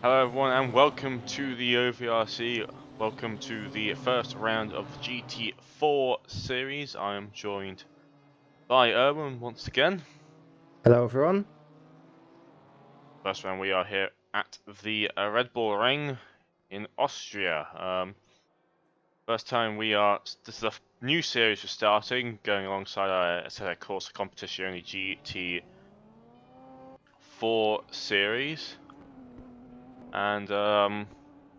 Hello everyone and welcome to the OVRC. Welcome to the first round of the GT4 Series. I am joined by Erwin once again. Hello, everyone. First round we are here at the Red Bull Ring in Austria. First time this is a new series we're starting, going alongside a course of competition, only GT4 Series. And yeah,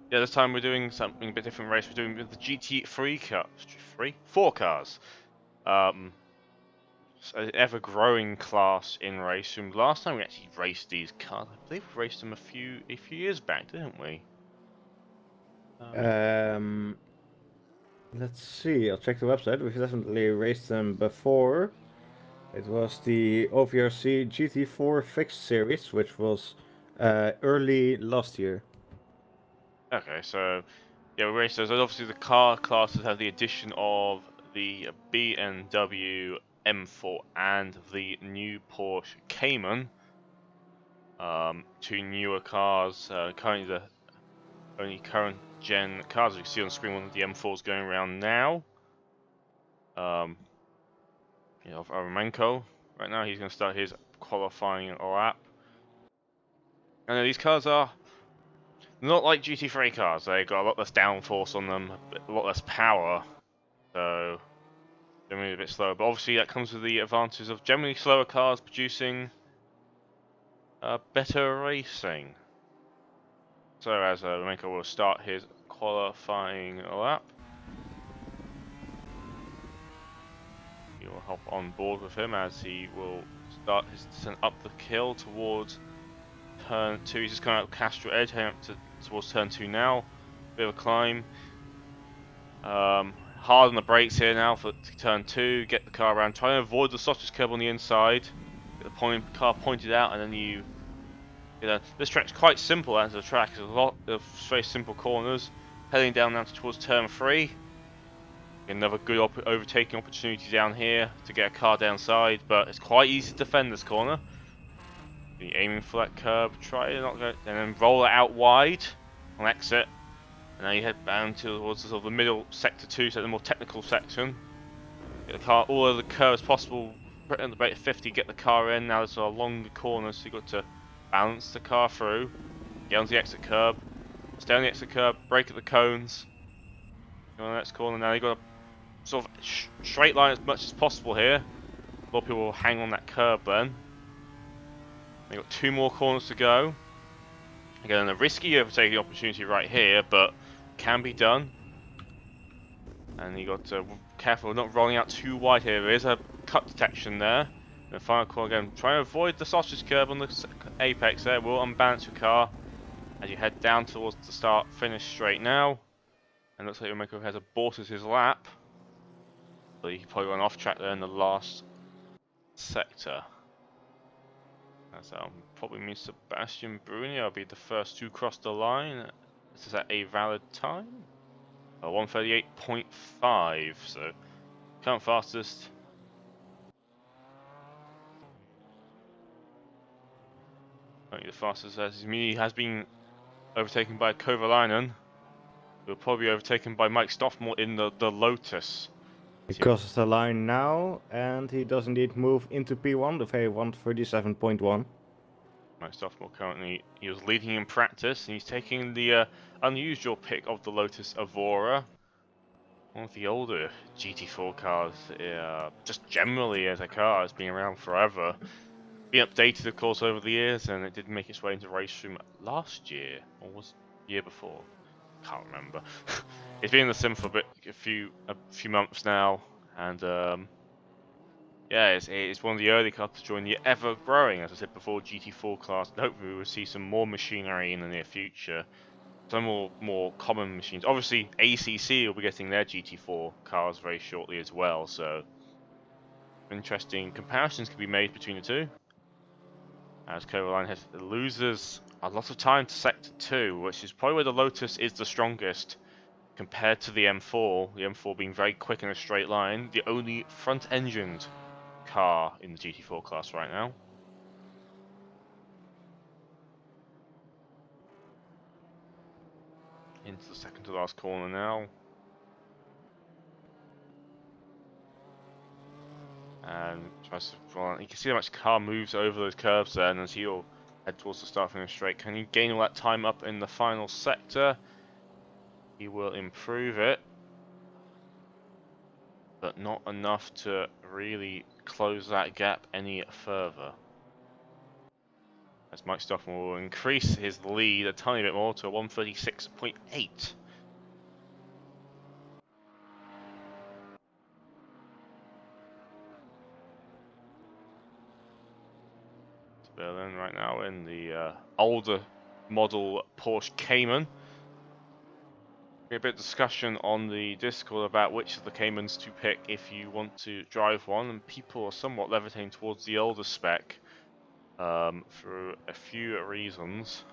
this time we're doing something a bit different race. We're doing with the GT3 cars, four cars. An ever-growing class in racing. Last time we actually raced these cars, I believe we raced them a few years back, didn't we? Um, let's see. I'll check the website. We've definitely raced them before. It was the OVRC GT4 Fixed Series, which was early last year. Okay, so yeah, we raced those. And obviously, the car classes have the addition of the BMW M4 and the new Porsche Cayman. Two newer cars. Currently, the only current gen cars you can see on the screen. One of the M4s going around now. Of Aramenko right now. He's going to start his qualifying lap. And these cars are not like GT3 cars. They got a lot less downforce on them, a lot less power. So they're moving a bit slower. But obviously that comes with the advantages of generally slower cars producing better racing. So as Aramenko will start his qualifying lap. You will hop on board with him as he will start his descent up the hill towards turn 2. He's just coming out of Castro Edge, heading up towards turn 2 now. Bit of a climb. Hard on the brakes here now for turn 2. Get the car around. Try and avoid the sausage curb on the inside. Get the car pointed out, and then you know, this track's quite simple as a track. There's a lot of very simple corners. Heading down now towards turn 3. Another good overtaking opportunity down here to get a car downside, but it's quite easy to defend this corner. Be aiming for that curb, try to not go, and then roll it out wide on exit. And now you head down towards sort of the middle sector 2, so the more technical section. Get the car all over the curve as possible, put it on the brake at 50, get the car in. Now there's a longer corner, so you've got to balance the car through. Get onto the exit curb, stay on the exit curb, brake at the cones. Go on the next corner. Now you've got to sort of straight line as much as possible here. A lot of people will hang on that curb then. You've got 2 more corners to go. Again, a risky overtaking opportunity right here, but can be done. And you got to careful not rolling out too wide here. There is a cut detection there. And the final corner again, try to avoid the sausage curb on the apex there. Will unbalance your car as you head down towards the start finish straight now. And looks like Yomeko has aborted his lap. But he probably went off track there in the last sector. As probably means Sebastian Bruni will be the first to cross the line. This is at a valid time. 138.5, so current fastest. I think the fastest as he has been overtaken by Kovalainen. Will probably be overtaken by Mike Stoffmore in the Lotus. He crosses the line now, and he does indeed move into P1 with a 137.1. Mike Stoffmore currently, he was leading in practice, and he's taking the unusual pick of the Lotus Evora. One of the older GT4 cars, just generally as a car, has been around forever. Been updated, of course, over the years, and it did make its way into race room last year, or was the year before? Can't remember. It's been in the sim for a few months now, and yeah, it's one of the early cars to join the ever-growing, as I said before, GT4 class. And hopefully, we will see some more machinery in the near future. Some more common machines. Obviously, ACC will be getting their GT4 cars very shortly as well, so interesting comparisons can be made between the two. As Covaline loses a lot of time to Sector 2, which is probably where the Lotus is the strongest compared to the M4. The M4 being very quick in a straight line, the only front-engined car in the GT4 class right now. into the second to last corner now. And tries to, well, you can see how much the car moves over those curves there, and as he'll head towards the start finish straight. Can he gain all that time up in the final sector? He will improve it, but not enough to really close that gap any further. As Mike Stoffman will increase his lead a tiny bit more to 136.8. Berlin right now in the older model Porsche Cayman. A bit of discussion on the Discord about which of the Caymans to pick if you want to drive one, and people are somewhat levitating towards the older spec for a few reasons.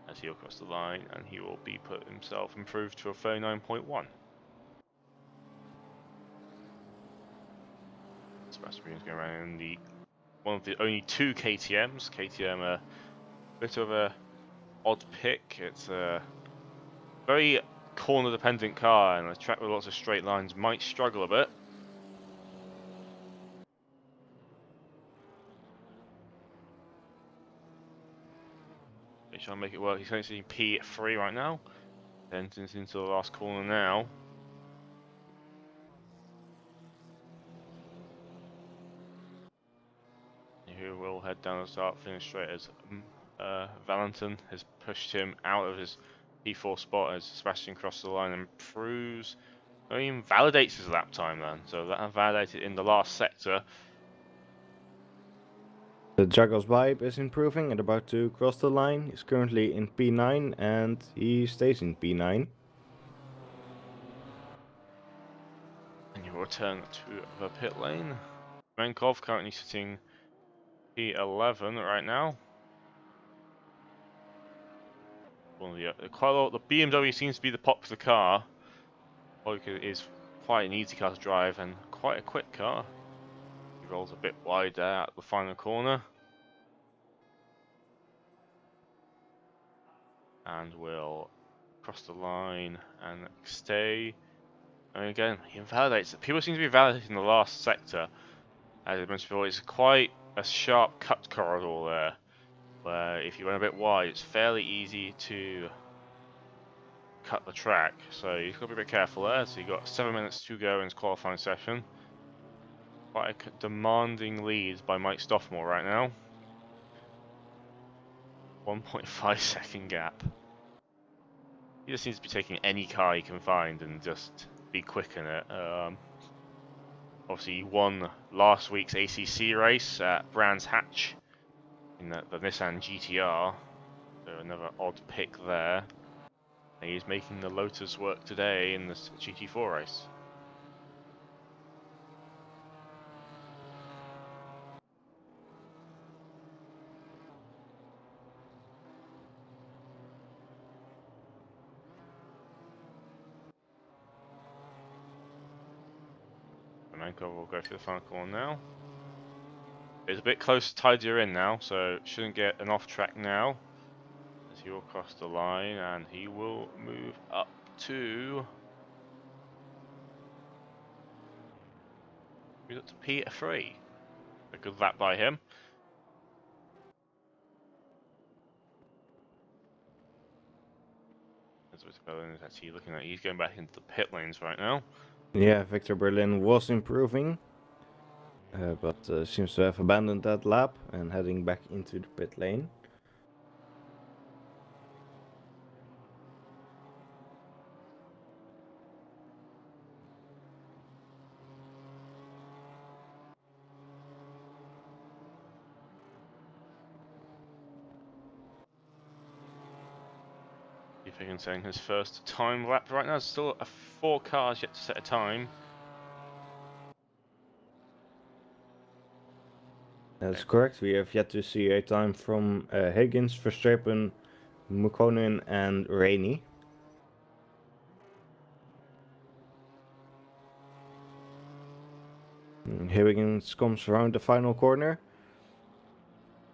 As he'll cross the line, and he will be put himself improved to a 39.1. Sebastian's going around in the one of the only two KTMs. KTM a bit of a odd pick. It's a very corner dependent car, and a track with lots of straight lines might struggle a bit. They try and make it work. He's going to see P3 right now. Then into the last corner now. Who will head down the start, finish straight as Valentin has pushed him out of his P4 spot as Sebastian crosses the line and proves, I mean, validates his lap time then. So that validated in the last sector. The Jaguar's vibe is improving and about to cross the line. He's currently in P9 and he stays in P9. And you return to the pit lane. Menkov currently sitting P11 right now. One of the quite a lot. The BMW seems to be the popular car. Polka is quite an easy car to drive and quite a quick car. He rolls a bit wide there at the final corner. And will cross the line and stay. And again, he invalidates it. People seem to be validating the last sector. As I mentioned before, it's quite a sharp cut corridor there, where if you went a bit wide, it's fairly easy to cut the track. So you've got to be a bit careful there. So you've got 7 minutes to go in this qualifying session. Quite a demanding lead by Mike Stoffmore right now. 1.5 second gap. He just needs to be taking any car he can find and just be quick in it. Obviously, he won last week's ACC race at Brands Hatch in the Nissan GTR. So another odd pick there. And he's making the Lotus work today in this GT4 race. Manko will go through the final corner now. It's a bit close to tidier in now, so shouldn't get an off track now. As he will cross the line and he will move up to P3. A good lap by him. As Berlin is actually looking at, he's going back into the pit lanes right now. Yeah, Victor Berlin was improving, but seems to have abandoned that lap and heading back into the pit lane. If he can saying his first time lap right now. There's still 4 cars yet to set a time. That's correct. We have yet to see a time from Higgins, Verstappen, Mukkonen and Rainey. Higgins comes around the final corner.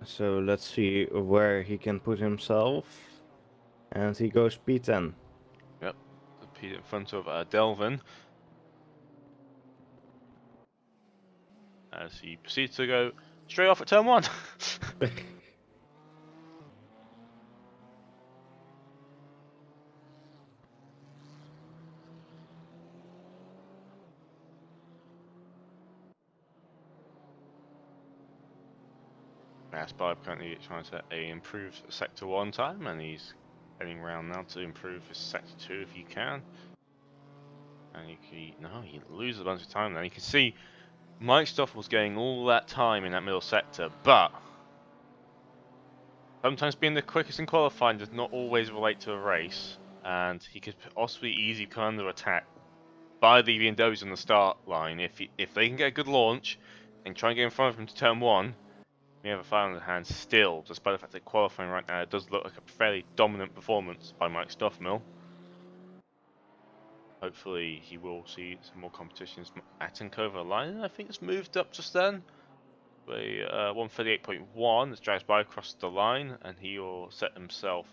So let's see where he can put himself. And he goes P10. Yep, P in front of Delvin as he proceeds to go straight off at turn 1. Asbarb currently trying to improve sector 1 time, and he's heading around now to improve his sector 2 if he can. And he loses a bunch of time there. You can see Mike Stoffels getting all that time in that middle sector, but sometimes being the quickest in qualifying does not always relate to a race, and he could possibly easily come under attack by the BMWs on the start line. If they can get a good launch and try and get in front of him to turn 1, we have a fight on the hands still, despite the fact that qualifying right now it does look like a fairly dominant performance by Mike Stoffmill. Hopefully he will see some more competitions. Atankova line, I think, it's moved up just then. 138.1 as drives by across the line, and he will set himself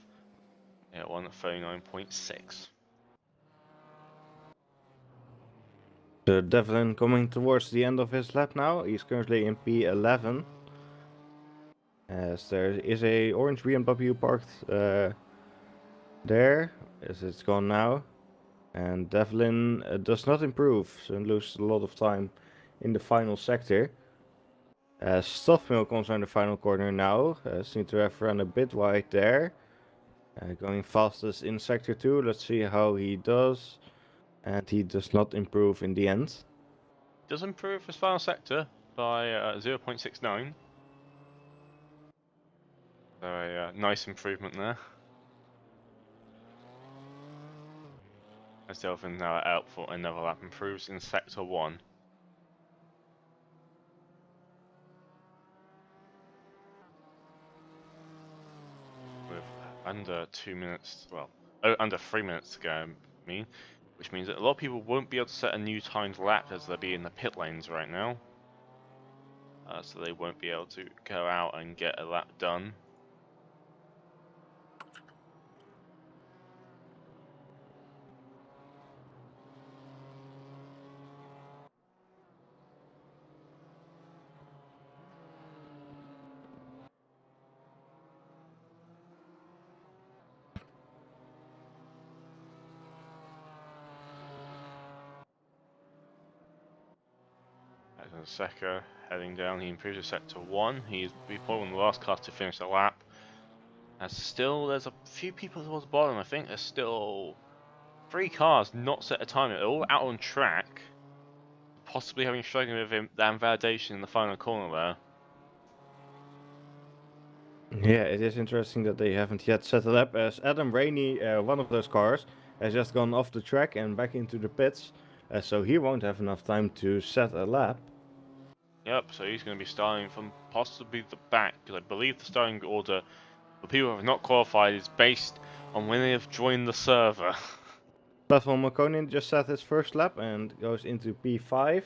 at 139.6. So Devlin coming towards the end of his lap now. He's currently in P11. As there is a orange BMW parked there, as it's gone now. And Devlin does not improve, so loses a lot of time in the final sector. Stoffmill comes around the final corner now. Seems to have run a bit wide there. Going fastest in sector 2. Let's see how he does. And he does not improve in the end. Does improve his final sector by 0.69. So a nice improvement there. As Delvin now out for another lap, improves in sector 1. With under 2 minutes, well, under 3 minutes to go, I mean, which means that a lot of people won't be able to set a new timed lap as they'll be in the pit lanes right now. So they won't be able to go out and get a lap done. Seca heading down, he improves his sector 1. He's probably one of the last cars to finish the lap. And still, there's a few people towards the bottom. I think there's still 3 cars not set a time. They're all out on track. Possibly having struggling with that validation in the final corner there. Yeah, it is interesting that they haven't yet set it up, as Adam Rainey, one of those cars, has just gone off the track and back into the pits, so he won't have enough time to set a lap. Yep, so he's going to be starting from possibly the back, because I believe the starting order for people who have not qualified is based on when they have joined the server. Platform Makonin just set his first lap and goes into P5.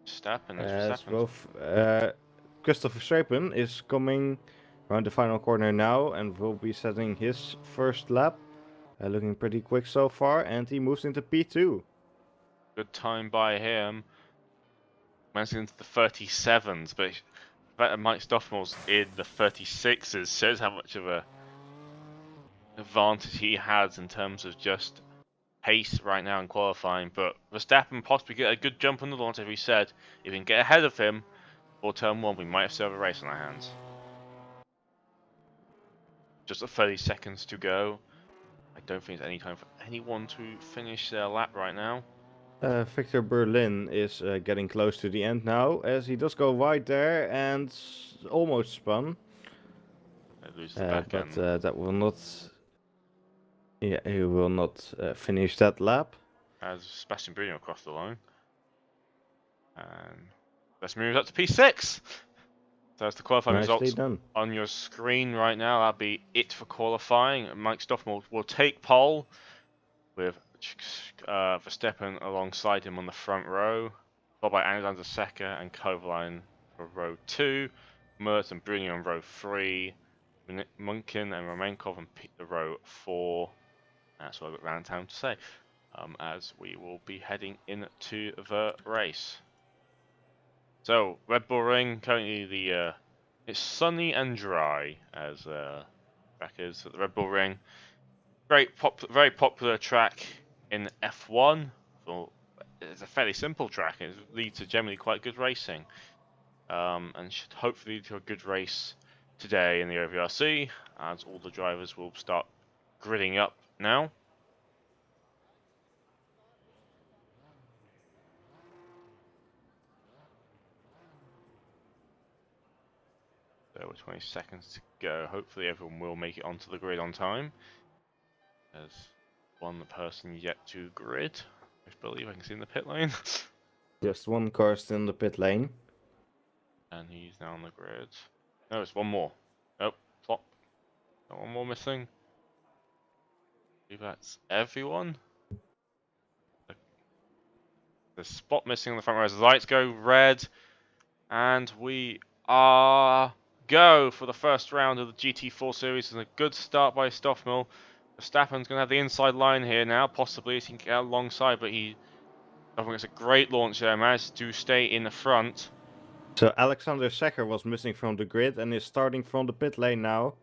Verstappen, that's As Verstappen. both Christopher Strapen is coming around the final corner now and will be setting his first lap. Looking pretty quick so far, and he moves into P2. Good time by him. Managing into the 37s, but the fact that Mike Stoffmel's in the 36s shows how much of a advantage he has in terms of just pace right now in qualifying. But Verstappen possibly get a good jump on the launch, as we said. If we can get ahead of him for turn 1, we might have still have a race on our hands. Just 30 seconds to go. I don't think there's any time for anyone to finish their lap right now. Victor Berlin is getting close to the end now, as he does go wide there and almost spun. Loses the back But end. that will not. Yeah, he will not finish that lap. As Sebastian Bruno across the line. And let's move up to P6. So that's the qualifying Nicely results done. on your screen right now. That'll be it for qualifying. Mike Stoffel will take pole with Verstappen alongside him on the front row, followed by Alexander Seca and Kovalainen for row 2, Mertz and Bruni on row 3, Munkin and Romankov and the row 4. That's what I've got round time to say. As we will be heading into the race. So Red Bull Ring currently it's sunny and dry as track is at the Red Bull Ring. Very popular track in F1. So it's a fairly simple track. It leads to generally quite good racing, and should hopefully lead to a good race today in the OVRC, as all the drivers will start gridding up now. There were 20 seconds to go. Hopefully everyone will make it onto the grid on time. There's one person yet to grid. I believe I can see in the pit lane. Just one car still in the pit lane. And he's now on the grid. No, it's one more. Oh, flop. Got one more missing. I believe that's everyone. The spot missing on the front row as the lights go red. And we are go for the first round of the GT4 Series. And a good start by Stoffmill. Verstappen's going to have the inside line here now. Possibly he can get alongside, but I think it's a great launch there. Managed to stay in the front. So Alexander Secher was missing from the grid and is starting from the pit lane now.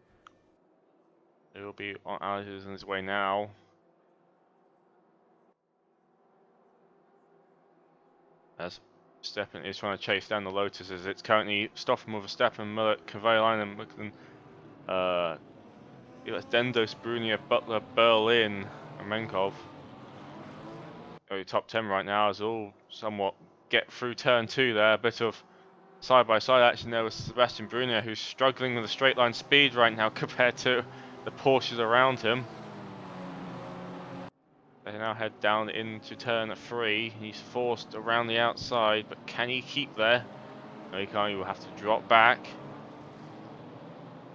It will be on Alex is on his way now. As Verstappen is trying to chase down the Lotus, as it's currently Stoffel, Verstappen, Muller, Kvyline, and Dendos, Brunier, Butler, Berlin, and Menkov. Top 10 right now, as all somewhat get through turn 2 there. A bit of side-by-side action there with Sebastian Brunier, who's struggling with the straight line speed right now compared to the Porsches around him. They now head down into turn 3. He's forced around the outside, but can he keep there? No, he can't. He will have to drop back.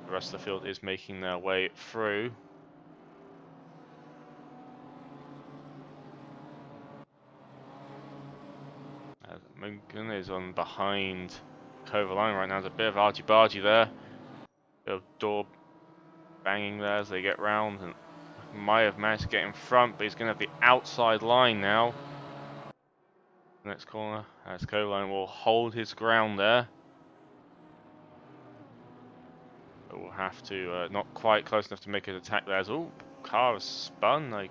The rest of the field is making their way through. As Munkin is on behind Kovalainen right now. There's a bit of argy-bargy there. Bit of door banging there as they get round, and might have managed to get in front, but he's going to have the outside line now. Next corner, as Kovalainen will hold his ground there. But we'll have to, not quite close enough to make an attack there. Oh, car has spun.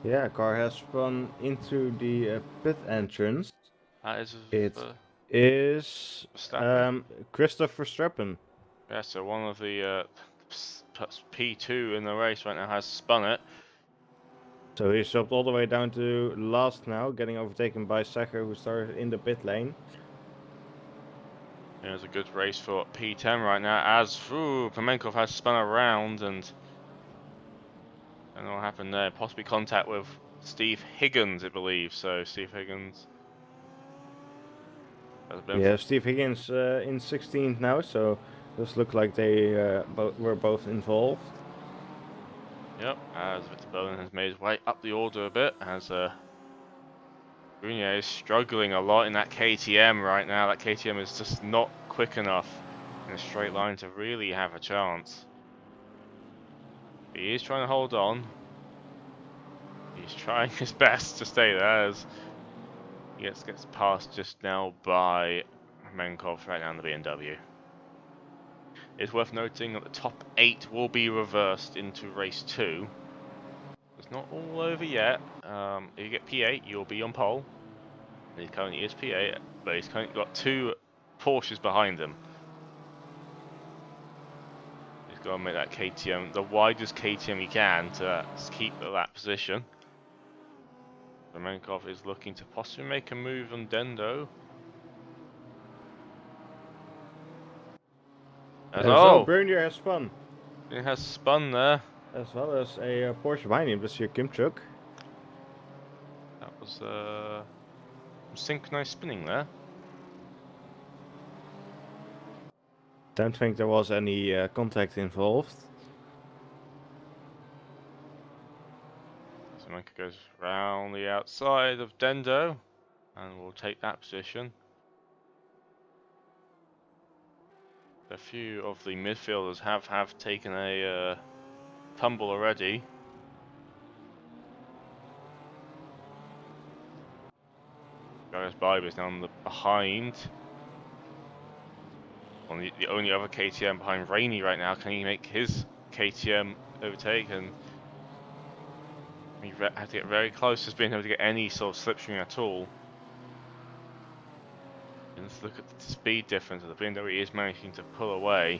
Yeah, car has spun into the pit entrance. That is It is Christopher Verstappen. Yeah, so one of the P2 in the race right now has spun it. So he's dropped all the way down to last now, getting overtaken by Secher, who started in the pit lane. There's a good race for P10 right now, as Pimenkov has spun around, and I don't know what happened there. Possibly contact with Steve Higgins, I believe. So Steve Higgins. Yeah, Steve Higgins in 16th now, so does look like they were both involved. Yep, as Victor Berlin has made his way up the order a bit, as Brunier is struggling a lot in that KTM right now. That KTM is just not quick enough in a straight line to really have a chance. He is trying to hold on. He's trying his best to stay there as he gets passed just now by Menkov right now in the BMW. It's worth noting that the top 8 will be reversed into race 2. It's not all over yet. If you get P8, you'll be on pole. He currently is P8, but he's currently got 2 Porsches behind him. He's got to make that KTM the widest KTM he can to keep that position. Romankov is looking to possibly make a move on Dendo. So Brunier has spun. It has spun there. As well as a Porsche behind him, this year Kimchuk. That was synchronized spinning there. Don't think there was any contact involved. So Manka goes round the outside of Dendo and will take that position. A few of the midfielders have taken a tumble already. Gaius Biber is now on the behind. On the only other KTM behind Rainey right now. Can he make his KTM overtake? And he had to get very close to being able to get any sort of slipstream at all. And let's look at the speed difference of the BMW is managing to pull away.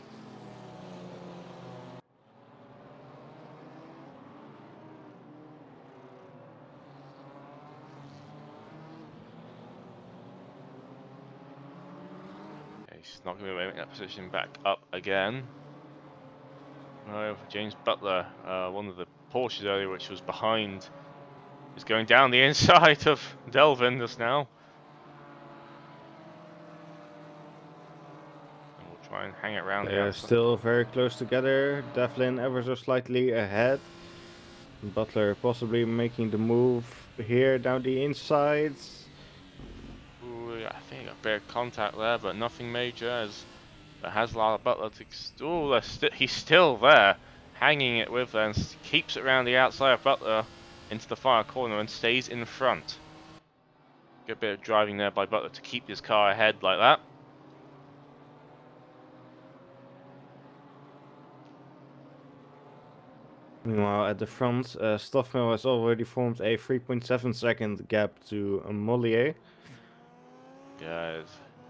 Okay, he's not going to make that position back up again. No, James Butler, one of the Porsches earlier, which was behind, is going down the inside of Delvin just now. And we'll try and hang it around the They're outside. still very close together. Devlin ever so slightly ahead. Butler possibly making the move here down the inside. Ooh, I think I got a bit of contact there, but nothing major as it has allowed Butler to. Oh, he's still there, hanging it with them, keeps it around the outside of Butler into the far corner and stays in front. Good bit of driving there by Butler to keep his car ahead like that. Meanwhile, at the front, Stoffmill has already formed a 3.7 second gap to Mollier. Yeah,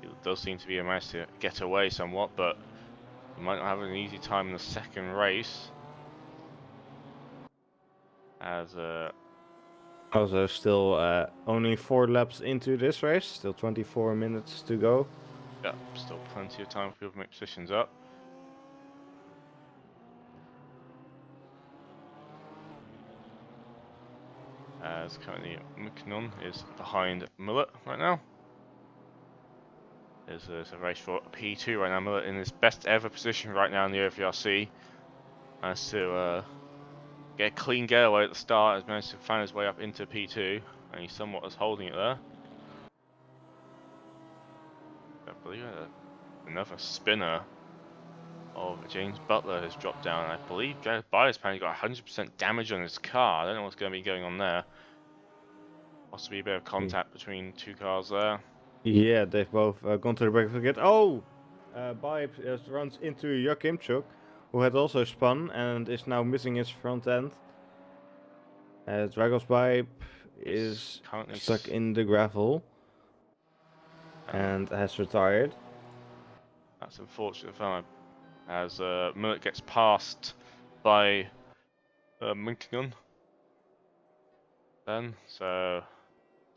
it does seem to be a managed to get away somewhat, but he might not have an easy time in the second race. As Also, still only 4 laps into this race, still 24 minutes to go. yeah, still plenty of time for people to make positions up. As currently McNunn is behind Millett right now. There's a race for P2 right now. Millett in his best ever position right now in the OVRC. Managed to get a clean getaway at the start, has managed to find his way up into P2, and he somewhat is holding it there. I believe another spinner of James Butler has dropped down. I believe James Butler's apparently got 100% damage on his car. I don't know what's going to be going on there. Possibly a bit of contact between two cars there. Yeah, they've both gone to the brake again. Oh! Bibe runs into Jakimchuk, who had also spun and is now missing his front end. Dragos Bibe is currently stuck in the gravel and has retired. That's unfortunate for him, as Millett gets passed by Minkingun then, so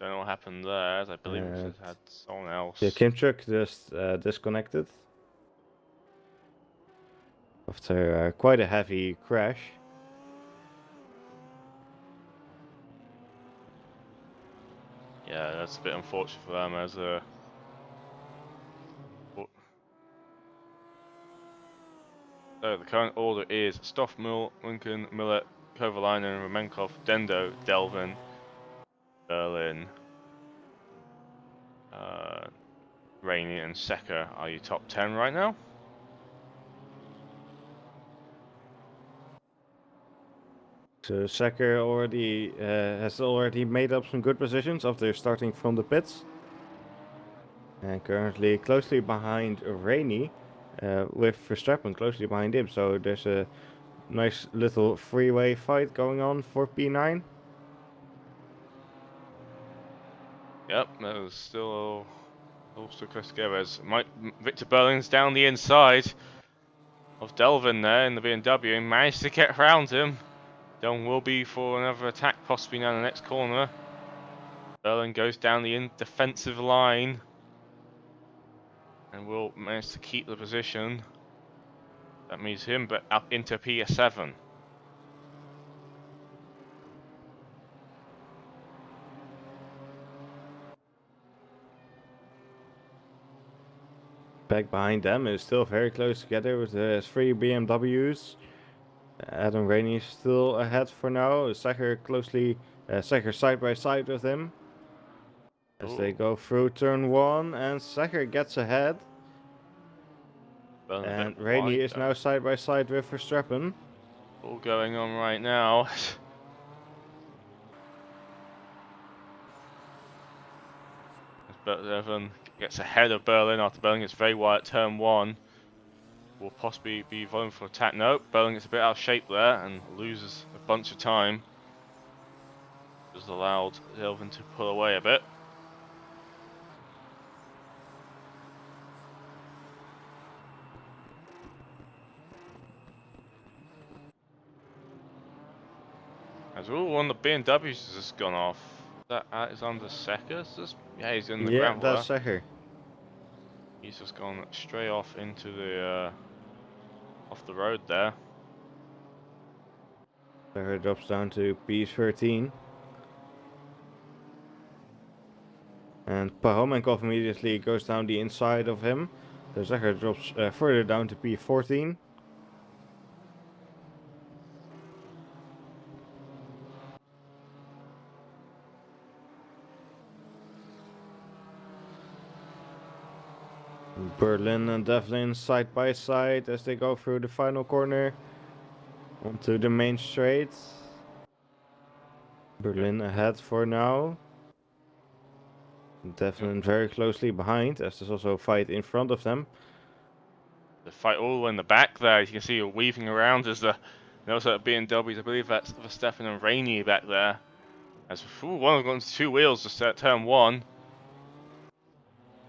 don't know what happened there, as I believe it just had someone else. Yeah, Kimchuk just disconnected after quite a heavy crash. Yeah, that's a bit unfortunate for them, as so the current order is Stoffmill, Lincoln, Millett, Kovalainen, Romenkov, Dendo, Delvin, Berlin, Rainey, and Secker are your top 10 right now. So Secker already has already made up some good positions after starting from the pits. And currently closely behind Rainey, with Verstappen closely behind him. So there's a nice little freeway fight going on for P9. Yep, that was still all still close together as Victor Berlin's down the inside of Delvin there in the BMW and managed to get around him. Delvin will be for another attack possibly now in the next corner. Berlin goes down the defensive line and will manage to keep the position. That means him but up into PS7. Back behind them is still very close together with the 3 BMWs. Adam Rainey is still ahead for now. Sacher side by side with him. As they go through turn 1 and Sacher gets ahead. Berlin a bit And Rainey wide is though. now side by side with Verstappen. All going on right now. But Evan gets ahead of Berlin after Berlin gets very wide at turn 1. Will possibly be volume for attack. Nope, Berlin gets a bit out of shape there and loses a bunch of time. Just allowed Elvin to pull away a bit. As all one of the BMWs has just gone off. That Alexander Sekas? Yeah, he's in the Yeah, gravel that's there. Secher. He's just gone straight off into the off the road there. Secher drops down to P13. And Pahomenkov immediately goes down the inside of him. So Secher drops further down to P14. Berlin and Devlin side by side as they go through the final corner onto the main straight. Berlin ahead for now. Devlin very closely behind as there's also a fight in front of them. The fight all in the back there. As you can see, you're weaving around as the and also at BMWs. I believe that's Verstappen and Rainey back there. As one of them got into 2 wheels just at turn 1.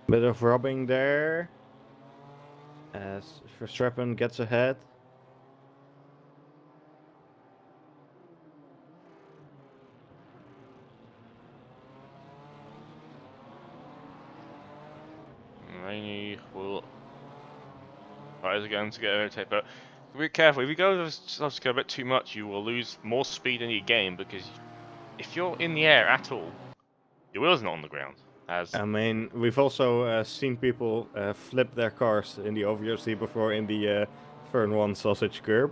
Bit of robbing there as Verstappen gets ahead. And Rainey will try again to get overtake, but be careful. If you go a bit too much, you will lose more speed in your game because if you're in the air at all, your wheel's not on the ground. As I mean, we've also seen people flip their cars in the OVRC before in the Fern 1 sausage curb.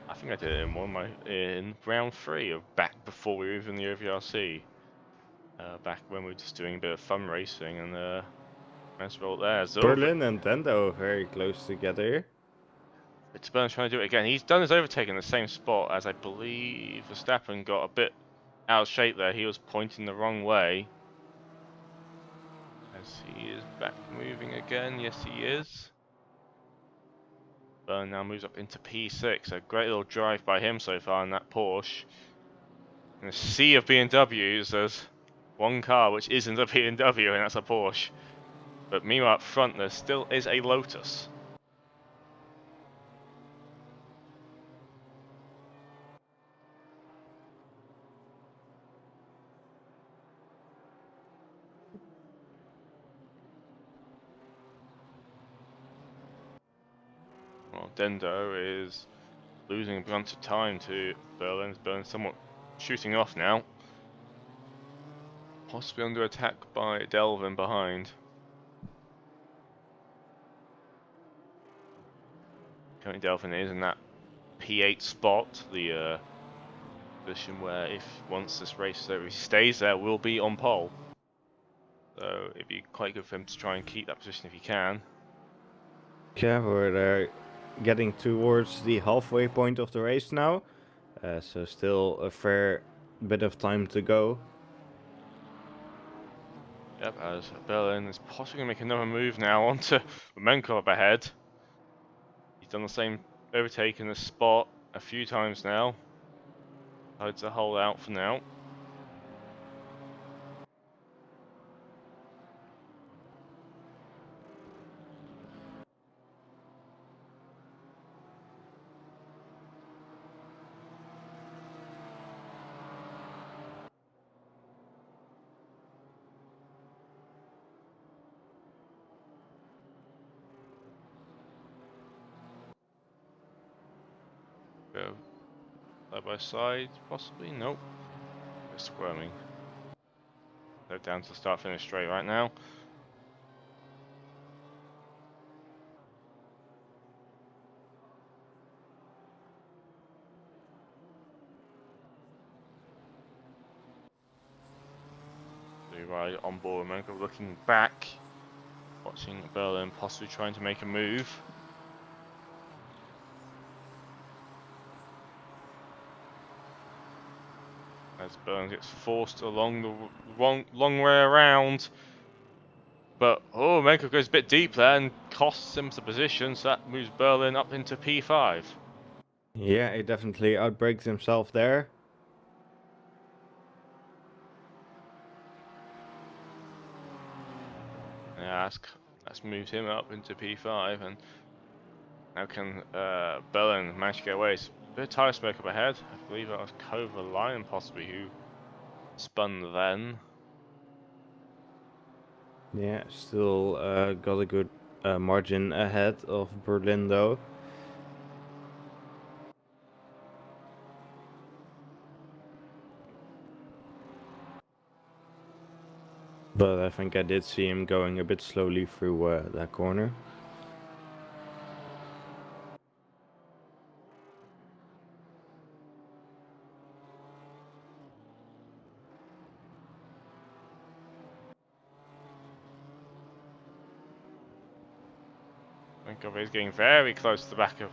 I think I did it in in round 3 of back before we were even in the OVRC. Back when we were just doing a bit of fun racing and nice roll there. Berlin and Dendo very close together. It's Burnham trying to do it again. He's done his overtake in the same spot as I believe Verstappen got a bit out of shape there. He was pointing the wrong way. As he is back moving again. Yes, he is. Byrne now moves up into P6. A great little drive by him so far in that Porsche. In a sea of BMWs, there's one car which isn't a BMW, and that's a Porsche. But meanwhile, up front, there still is a Lotus. Well, Dendo is losing a bunch of time to Berlin. Berlin's somewhat shooting off now. Possibly under attack by Delvin behind. Currently Delvin is in that P8 spot, the position where if once this race is over, he stays there, will be on pole. So it'd be quite good for him to try and keep that position if he can. Yeah, we're getting towards the halfway point of the race now. So still a fair bit of time to go. Yep, as Berlin is possibly going to make another move now onto Romenkov up ahead. He's done the same overtake in this spot a few times now. Hides the hole out for now. Go side by side, possibly? Nope. They're squirming. They're down to start finish straight right now. Right on board, Romenkov looking back, watching Berlin possibly trying to make a move. as Berlin gets forced along the long way around. But, oh, Menko goes a bit deep there and costs him the position, so that moves Berlin up into P5. Yeah, he definitely outbrakes himself there. Yeah, that's moved him up into P5, and now can Berlin manage to get away? It's a bit of tire smoke up ahead. I believe that was Kovalainen possibly who spun then. Yeah, still got a good margin ahead of Berlin though. But I think I did see him going a bit slowly through that corner. Menko is getting very close to the back of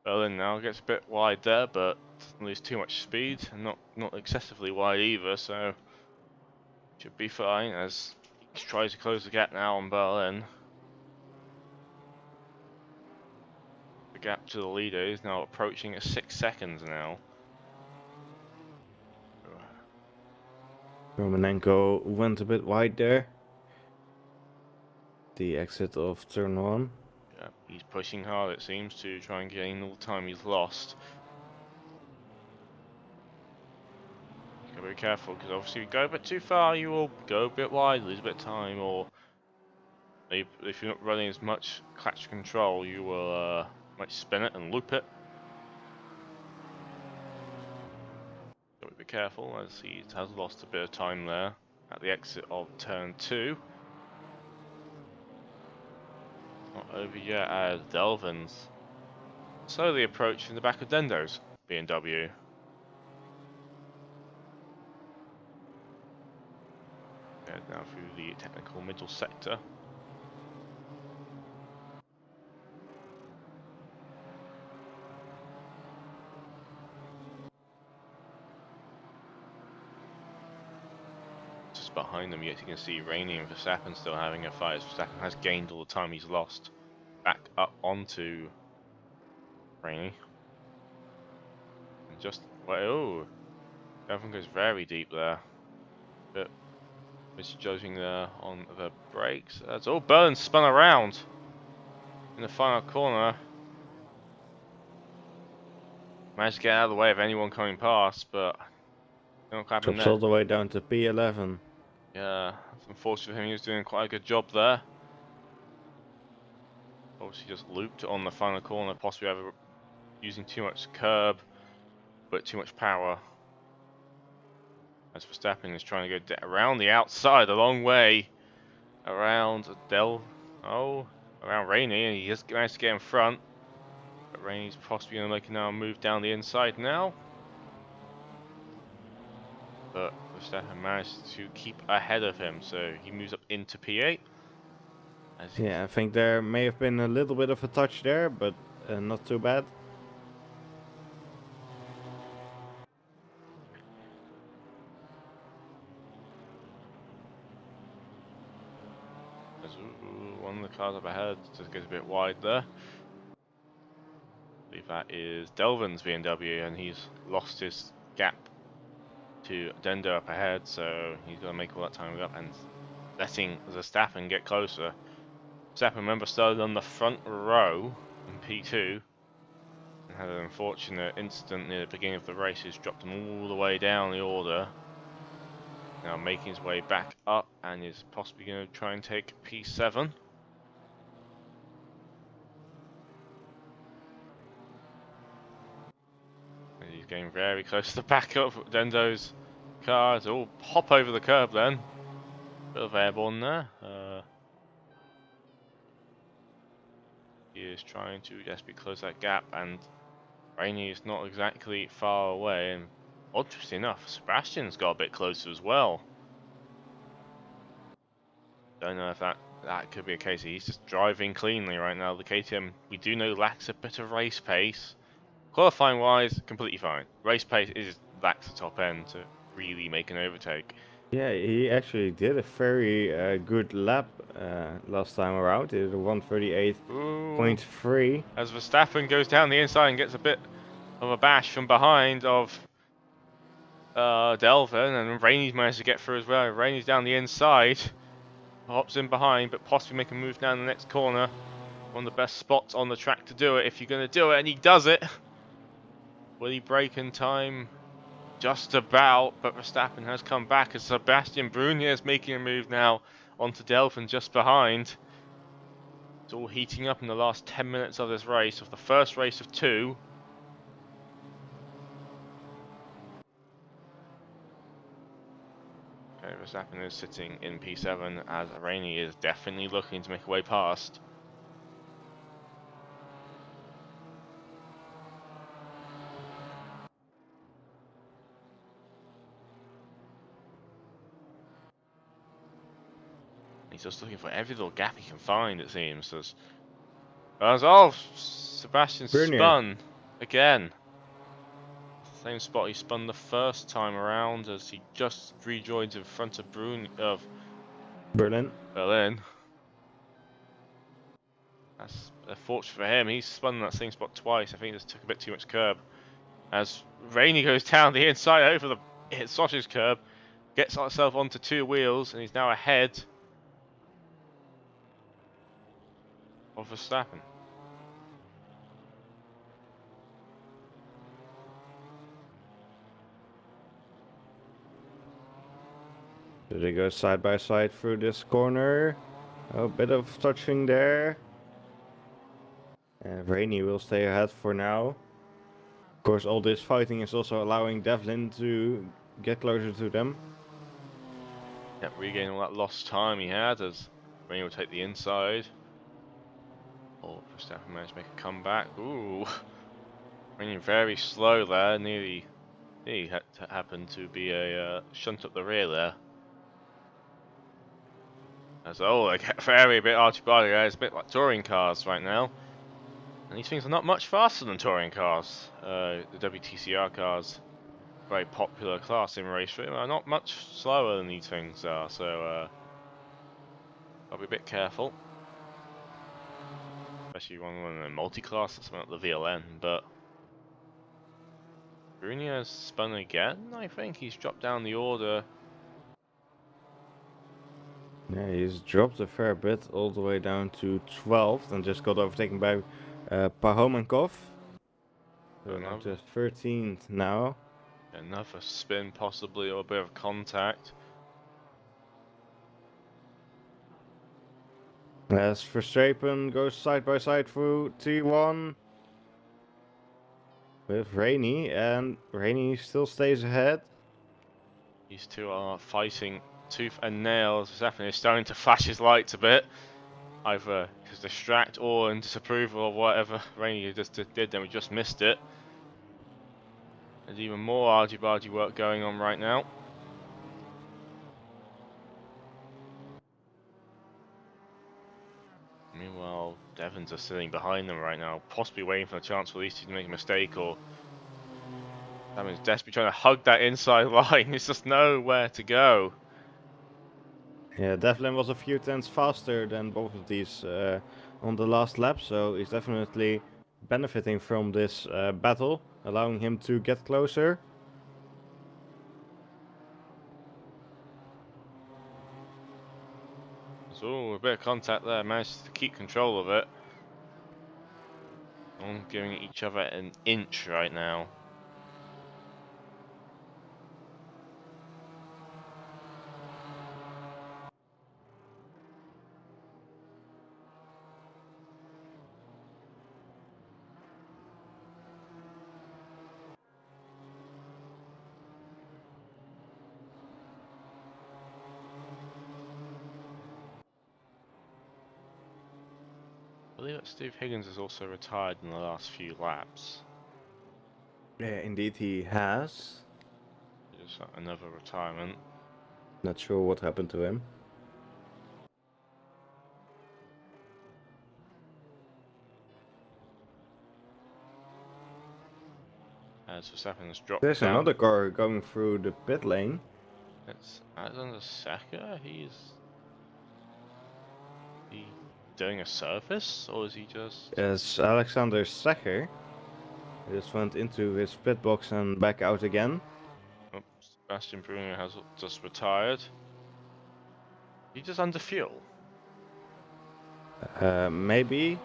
Berlin now. Gets a bit wide there, but doesn't lose too much speed, and not excessively wide either, so should be fine as he tries to close the gap now on Berlin. The gap to the leader is now approaching at 6 seconds now. Romanenko went a bit wide there. The exit of turn 1. Yeah, he's pushing hard, it seems, to try and gain all the time he's lost. Gotta be careful, because obviously if you go a bit too far, you will go a bit wide, lose a bit of time, or if you're not running as much clutch control, you will might spin it and loop it. Gotta be careful, as he has lost a bit of time there at the exit of turn 2. Not over yet as Delvin's slowly approaching the back of Dendo's BMW. Now through the technical middle sector. Just behind them, yet you can see Rainey and Verstappen still having a fight. Verstappen has gained all the time he's lost back up onto Rainey. And just, oh, everyone goes very deep there. But misjudging there on the brakes. That's all. Burn spun around in the final corner. Managed to get out of the way of anyone coming past, but not happened Drops there. all the way down to P11. Yeah, it's unfortunate for him. He was doing quite a good job there. Obviously just looped on the final corner, possibly using too much curb, but too much power. As Verstappen is trying to go around the outside a long way, around around Rainey, and he just managed to get in front. But Rainey's possibly going to make a move down the inside now. But Verstappen managed to keep ahead of him, so he moves up into P8. Yeah, I think there may have been a little bit of a touch there, but not too bad. As one of the cars up ahead just goes a bit wide there. I believe that is Delvin's BMW, and he's lost his gap to Dendo up ahead, so he's going to make all that time up and letting Verstappen get closer. Verstappen, remember, started on the front row in P2 and had an unfortunate incident near the beginning of the race. He's dropped him all the way down the order. Now making his way back up and is possibly going to try and take P7. And he's getting very close to the back of Dendo's car. It's all hop over the curb then. Bit of airborne there. He is trying to desperately close that gap, and Rainey is not exactly far away. And interesting enough, Sebastian's got a bit closer as well. Don't know if that could be a case. He's just driving cleanly right now. The KTM, we do know, lacks a bit of race pace. Qualifying wise, completely fine. Race pace lacks the top end really make an overtake. Yeah, he actually did a very good lap last time around. He did a 138.3. Ooh. As Verstappen goes down the inside and gets a bit of a bash from behind of Delvin, and Rainey's managed to get through as well. Rainey's down the inside, hops in behind, but possibly make a move down the next corner. One of the best spots on the track to do it if you're going to do it, and he does it. Will he break in time? Just about, but Verstappen has come back as Sebastian Brunier is making a move now onto Delvin just behind. It's all heating up in the last 10 minutes of this race, of the first race of 2. Okay, Verstappen is sitting in P7 as Rainey is definitely looking to make a way past. He's just looking for every little gap he can find, it seems. Oh, Sebastian Brunier. spun again. Same spot he spun the first time around as he just rejoins in front of Berlin. That's unfortunate for him. He's spun that same spot twice. I think this took a bit too much curb. As Rainey goes down the inside over the sausage curb, gets himself onto 2 wheels, and he's now ahead of Verstappen. So they go side by side through this corner. A bit of touching there. Rainey will stay ahead for now. Of course, all this fighting is also allowing Devlin to get closer to them. Yep, regaining all that lost time he had as Rainey will take the inside. Oh, Verstappen managed to make a comeback. Ooh, Rainey very slow there. Nearly happened to be a shunt up the rear there. As they get very bit archy-barty. It's a bit like touring cars right now. And these things are not much faster than touring cars. The WTCR cars, very popular class in race racing, are not much slower than these things are. So I'll be a bit careful, especially when we're in a multi-class, something like the VLN. But Brunier has spun again. I think he's dropped down the order. Yeah, he's dropped a fair bit all the way down to 12th and just got overtaken by Pahomankov. So we're now to 13th now. Another spin possibly, or a bit of contact. As Verstappen goes side by side through T1 with Rainey, and Rainey still stays ahead. These two are fighting tooth and nail. Verstappen is starting to flash his lights a bit, either to distract or in disapproval of whatever Rainey just did, then we just missed it. There's even more argy-bargy work going on right now. Meanwhile, Devons are sitting behind them right now, possibly waiting for a chance for these two to make a mistake, or Devon's desperately trying to hug that inside line. There's just nowhere to go. Yeah, Devlin was a few tenths faster than both of these on the last lap, so he's definitely benefiting from this battle, allowing him to get closer. So a bit of contact there, managed to keep control of it. On giving each other an inch right now. I believe that Steve Higgins has also retired in the last few laps. Yeah, indeed he has. Just another retirement. Not sure what happened to him. As Verstappen has dropped There's down. another car going through the pit lane. It's Alexander Saka. He doing a service, or is he just? It's Alexander Sacher. He just went into his pit box and back out again. Oh, Sebastian Bruno has just retired. He just under fuel. Maybe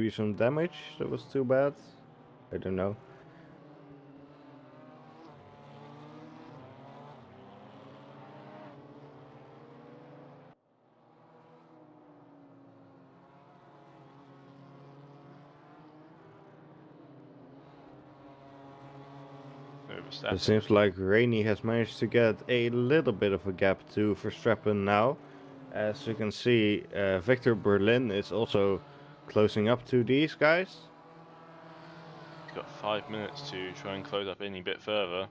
some damage that was too bad. I don't know. It seems like Rainey has managed to get a little bit of a gap to Verstappen now. As you can see, Victor Berlin is also closing up to these guys. He's got 5 minutes to try and close up any bit further.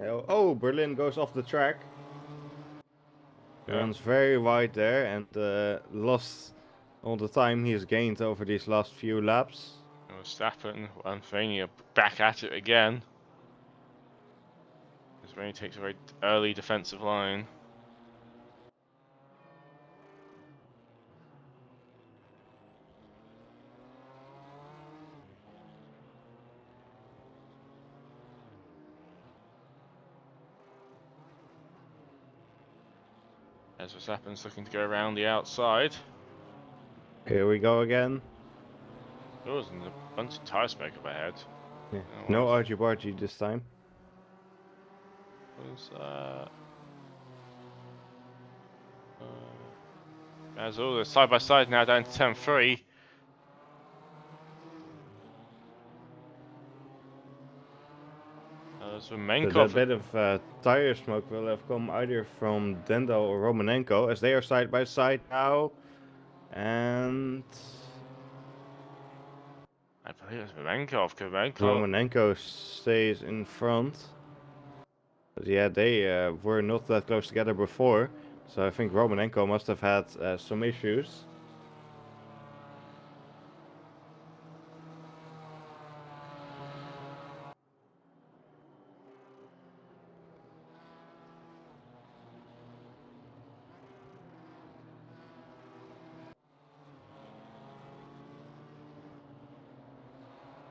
Oh, Berlin goes off the track. He runs very wide there and lost all the time he's gained over these last few laps. Verstappen and Rainey are back at it again. As Rainey takes a very early defensive line. As Verstappen's looking to go around the outside. Here we go again. Oh, there's a bunch of tire smoke up ahead. Yeah. No argy-bargy this time. As all, they're side by side now down to 10-3. So that bit of tire smoke will have come either from Dendo or Romanenko, as they are side by side now. And I believe it's Romankov. Romanenko stays in front. But yeah, they were not that close together before, so I think Romanenko must have had some issues.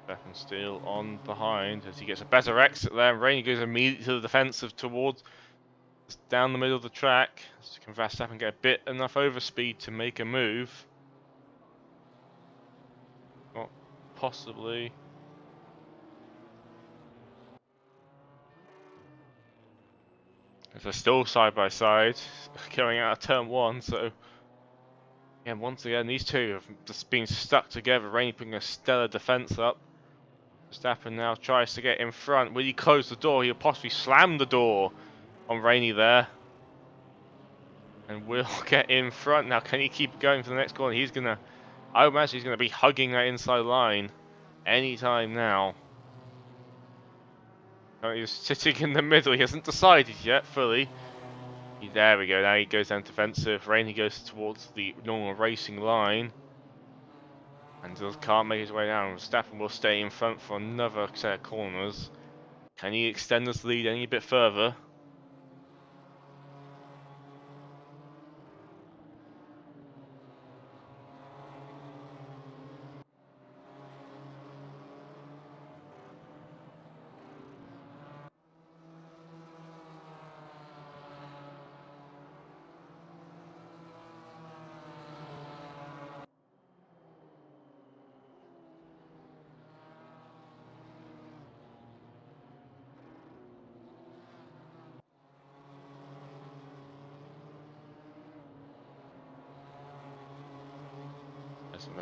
Verstappen still on behind as he gets a better exit there. Rainey goes immediately to the defensive towards down the middle of the track. So can Verstappen get a bit enough overspeed to make a move? Not possibly. As they're still side by side, going out of turn one. So again, once again, these two have just been stuck together. Rainey putting a stellar defense up. Verstappen now tries to get in front. Will he close the door? He'll possibly slam the door on Rainey there. And will get in front. Now, can he keep going for the next corner? I would imagine he's going to be hugging that inside line anytime now. He's sitting in the middle. He hasn't decided yet fully. There we go. Now he goes down defensive. Rainey goes towards the normal racing line. And just can't make his way down. Verstappen will stay in front for another set of corners. Can he extend this lead any bit further?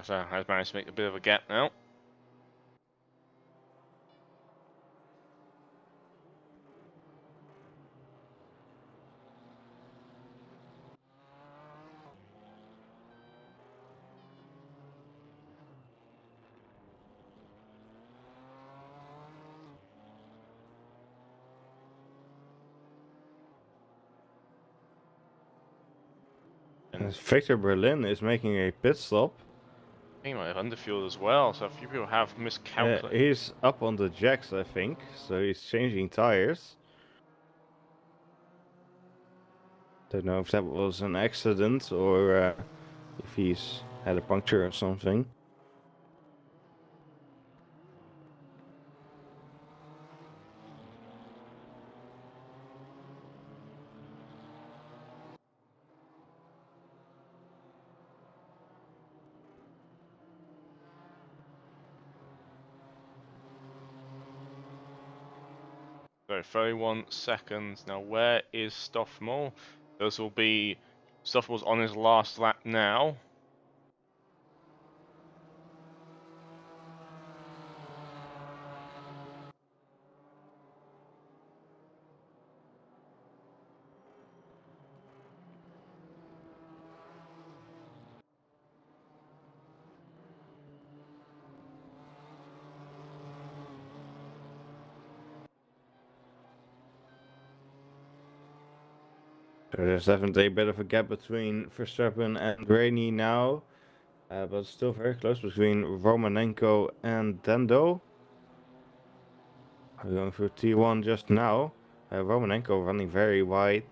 Has managed to make a bit of a gap now. Victor Berlin is making a pit stop. He might have underfueled as well, so a few people have miscalculated. He's up on the jacks, I think, so he's changing tires. Don't know if that was an accident or if he's had a puncture or something. So 31 seconds. Now where is Stoffel? This will be Stoffel's on his last lap now. So there's definitely a bit of a gap between Verstappen and Rainey now. But still very close between Romanenko and Dendo. We're going through T1 just now. Romanenko running very wide.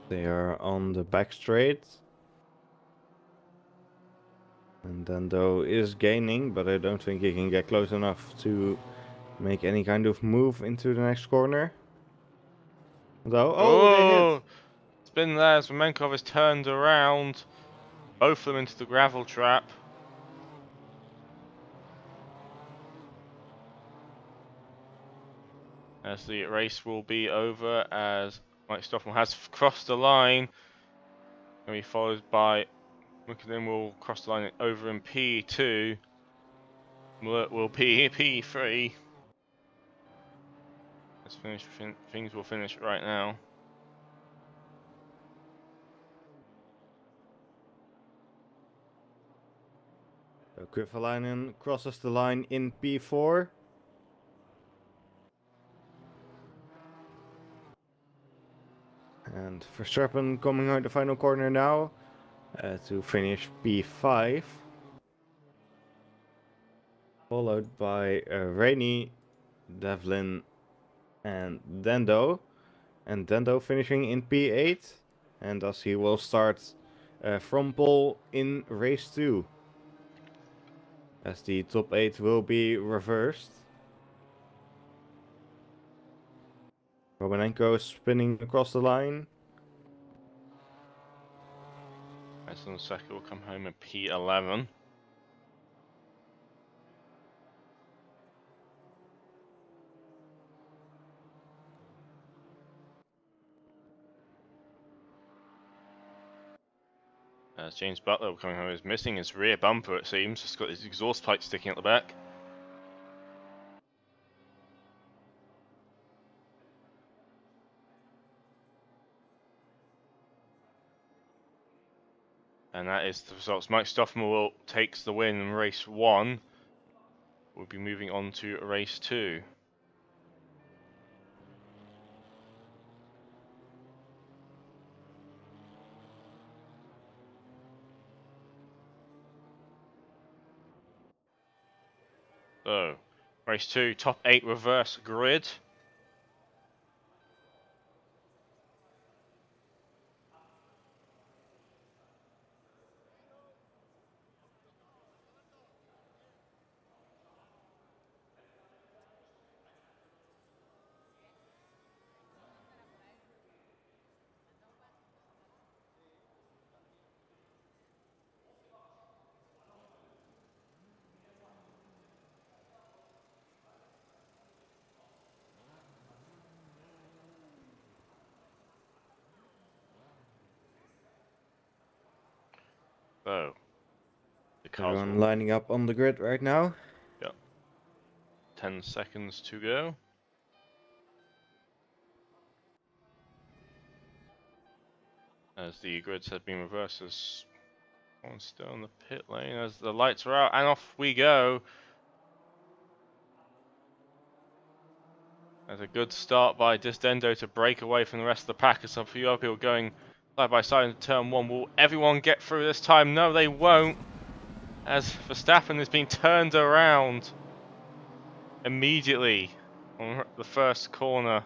They are on the back straight. And Dendo is gaining, but I don't think he can get close enough to make any kind of move into the next corner. Though, oh, they hit! Oh, it's been there as Romankov has turned around. Both of them into the gravel trap. As the race will be over, as Mike Stoffel has crossed the line. And be followed by McKinnon will cross the line over in P2. Muller will be P3. Let's finish. Things will finish right now. So Kovalainen crosses the line in P4. And Verstappen coming out the final corner now to finish P5. Followed by Rainey, Devlin, and Dendo. And Dendo finishing in P8. And thus he will start from pole in race 2. As the top 8 will be reversed. Romanenko spinning across the line. Aston Saki will come home at P11. As James Butler coming home is missing his rear bumper, it seems. He's got his exhaust pipe sticking at the back. And that is the results. Mike Stoffel takes the win in race 1. We'll be moving on to race 2. So, race 2, top 8 reverse grid. So, the cars Everyone will... lining up on the grid right now. Yep. 10 seconds to go. as the grids have been reversed. As one still in the pit lane as the lights are out, and off we go. That's a good start by Disdendo to break away from the rest of the pack, as some few other people going side by side into turn one. Will everyone get through this time? No, they won't, as Verstappen has been turned around immediately on the first corner.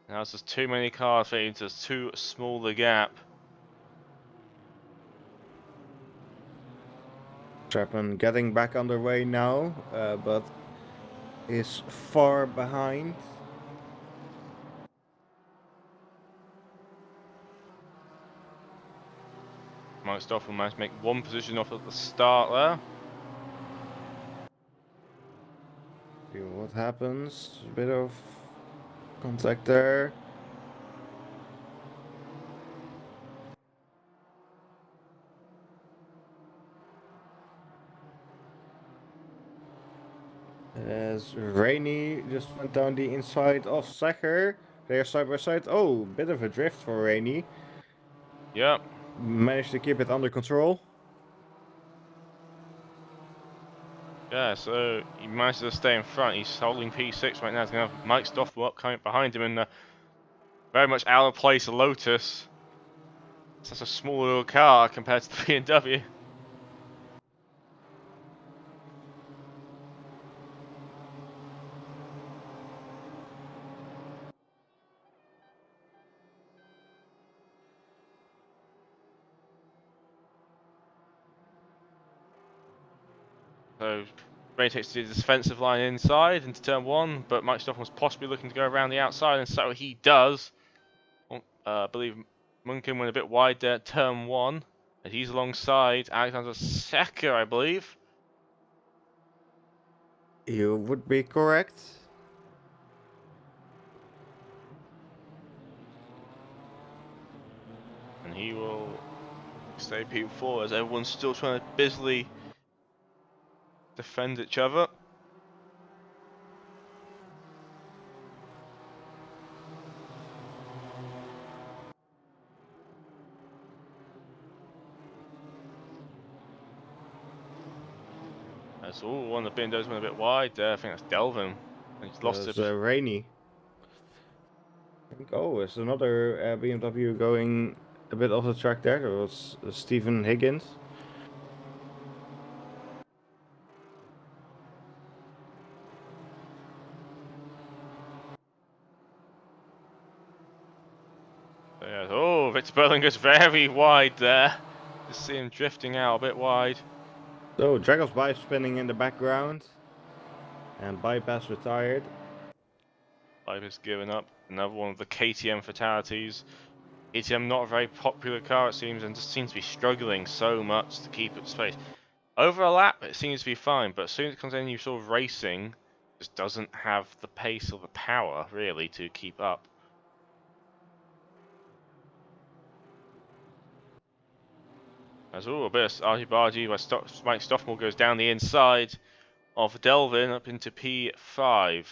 Now there's just too many cars fitting into too small the gap. Verstappen getting back underway now, but is far behind. Max Verstappen managed to make one position off at the start there. See what happens. A bit of contact there. As Rainy just went down the inside of Sacher. They're side by side. Oh, bit of a drift for Rainy. Yep. Managed to keep it under control. Yeah, so he managed to stay in front. He's holding P6 right now. He's going to have Mike Stoffel up coming behind him in the very much out of place Lotus. It's such a small little car compared to the BMW. So Ray takes the defensive line inside into turn one, but Mike Stoffel was possibly looking to go around the outside, and so he does. I believe Munkin went a bit wide there at turn one, and he's alongside Alexander Secker, I believe. You would be correct. And he will stay P4 as everyone's still trying to busily defend each other. That's all. One of the windows went a bit wide there. I think that's Delvin. And he's lost It's it. Rainy. Oh, it's another BMW going a bit off the track there. There was Stephen Higgins. So yeah. Oh, Victor Berlinger's very wide there. Just see him drifting out a bit wide. So Dragon's Vibe spinning in the background. And Bypass retired. Life has given up. Another one of the KTM fatalities. KTM not a very popular car it seems, and just seems to be struggling so much to keep its space. Over a lap it seems to be fine, but as soon as it comes in you sort of racing, just doesn't have the pace or the power really to keep up. As all a bit of argy-bargy where Mike Stoffmore goes down the inside of Delvin up into P5.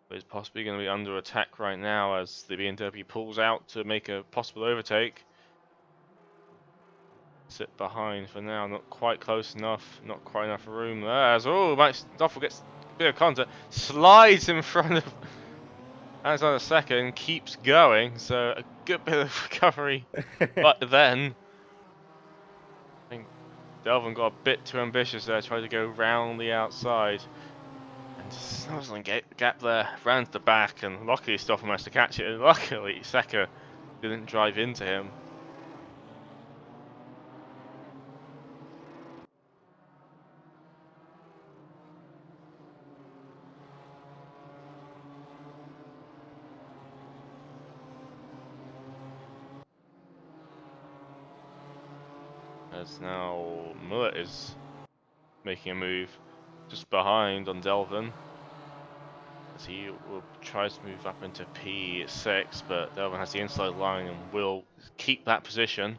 But he's possibly going to be under attack right now as the BMW pulls out to make a possible overtake. Sit behind for now, not quite close enough, not quite enough room there. As Mike Stoffel gets a bit of contact, slides in front of Alexander second, keeps going, so a good bit of recovery. But then I think Delvin got a bit too ambitious there, tried to go round the outside. And just snuzzling gap there, ran to the back, and luckily Stoffel managed to catch it. And luckily Secker didn't drive into him. As now Mullet is making a move just behind on Delvin. As he will try to move up into P6, but Delvin has the inside line and will keep that position.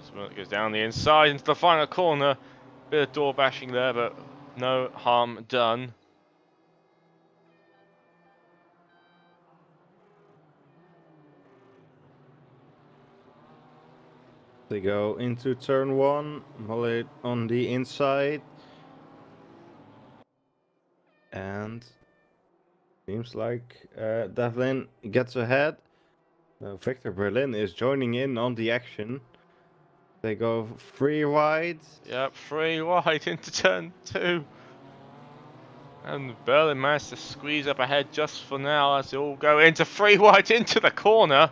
As it goes down the inside into the final corner. Bit of door bashing there, but no harm done. They go into turn 1, Mullet on the inside. And seems like Devlin gets ahead. Victor Berlin is joining in on the action. They go 3 wide. Yep, 3 wide into turn 2. And Berlin managed to squeeze up ahead just for now as they all go into 3 wide into the corner.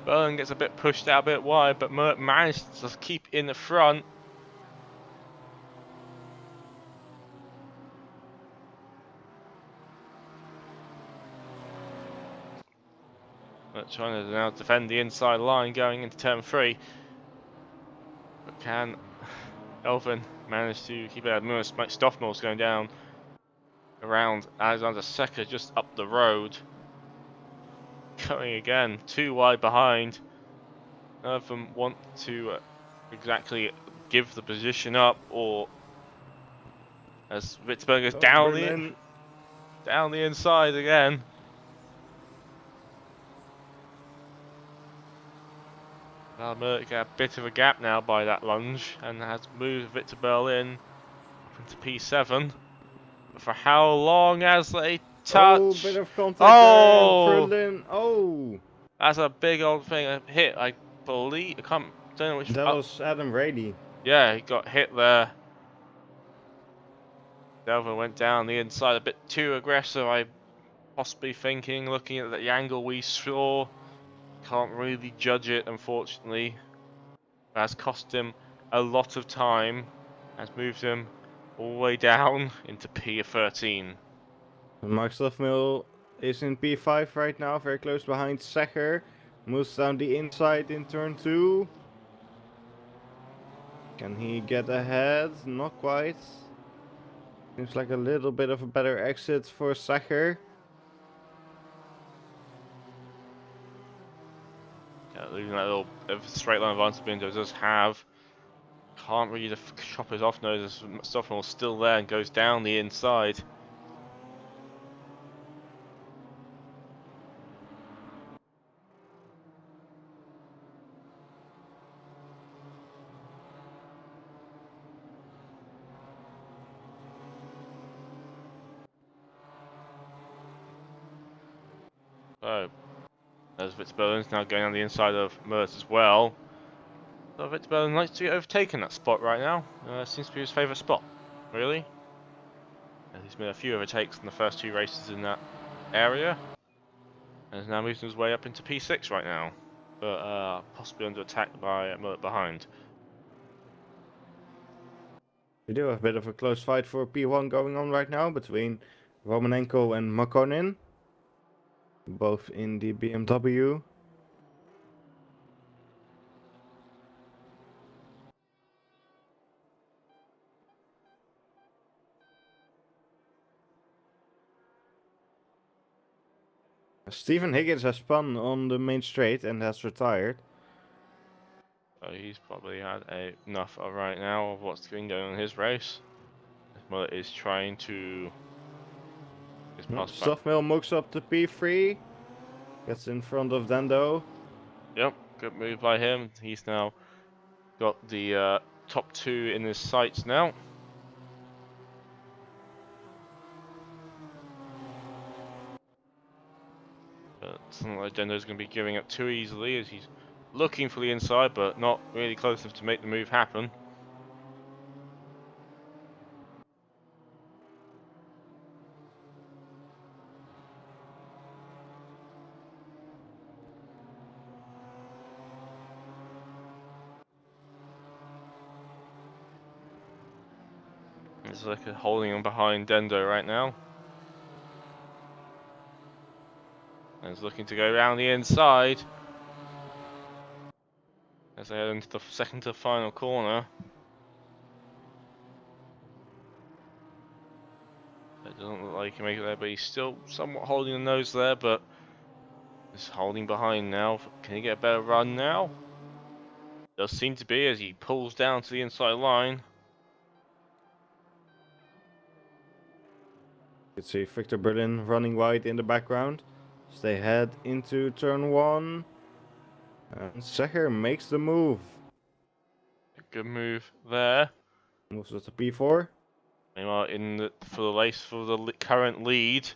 Berlin gets a bit pushed out a bit wide, but Mert managed to keep in the front. But trying to now defend the inside line going into turn 3. But can Elvin manage to keep it out? Stoffmill's going down around Alexander Secker just up the road. Going again, 2 wide behind. None of them want to exactly give the position up, or as Witzberg goes down the inside again. Merck got a bit of a gap now by that lunge and has moved Victor Berlin up into P7. But for how long has they touch? Oh, bit of contact there, and Oh! Berlin. Oh! That's a big old thing. A hit, I believe. Don't know which. That was Adam Rady. Yeah, he got hit there. Delvin went down the inside a bit too aggressive, I possibly thinking, looking at the angle we saw. Can't really judge it, unfortunately. It has cost him a lot of time. Has moved him all the way down into P13. Mark Stoffmill is in P5 right now, very close behind Secher. Moves down the inside in turn 2. Can he get ahead? Not quite. Seems like a little bit of a better exit for Secher. Yeah, losing that little bit of straight line advantage Window does have. Can't really chop his off nose as Stoffmill's still there and goes down the inside. So, as Victor Berlin's now going on the inside of Mertz as well. So Victor Berlin likes to get overtaken that spot right now. Seems to be his favourite spot, really. He's made a few overtakes in the first 2 races in that area. And is now moving his way up into P6 right now. But possibly under attack by Mert behind. We do have a bit of a close fight for P1 going on right now between Romanenko and Makonin. Both in the BMW. Stephen Higgins has spun on the main straight and has retired. So he's probably had enough right now of what's been going on in his race. Mert is trying to... Stoffmill moves up to P3. Gets in front of Dando. Yep, good move by him. He's now got the top 2 in his sights now. But it's not like Dendo's going to be giving up too easily as he's looking for the inside, but not really close enough to make the move happen. It's like holding him behind Dendo right now. And he's looking to go around the inside. As they head into the second to final corner. It doesn't look like he can make it there, but he's still somewhat holding the nose there, but he's holding behind now. Can he get a better run now? Does seem to be as he pulls down to the inside line. You can see Victor Berlin running wide in the background. As they head into turn 1. And Secher makes the move. Good move there. Moves with the P4. Meanwhile, for the race for the current lead,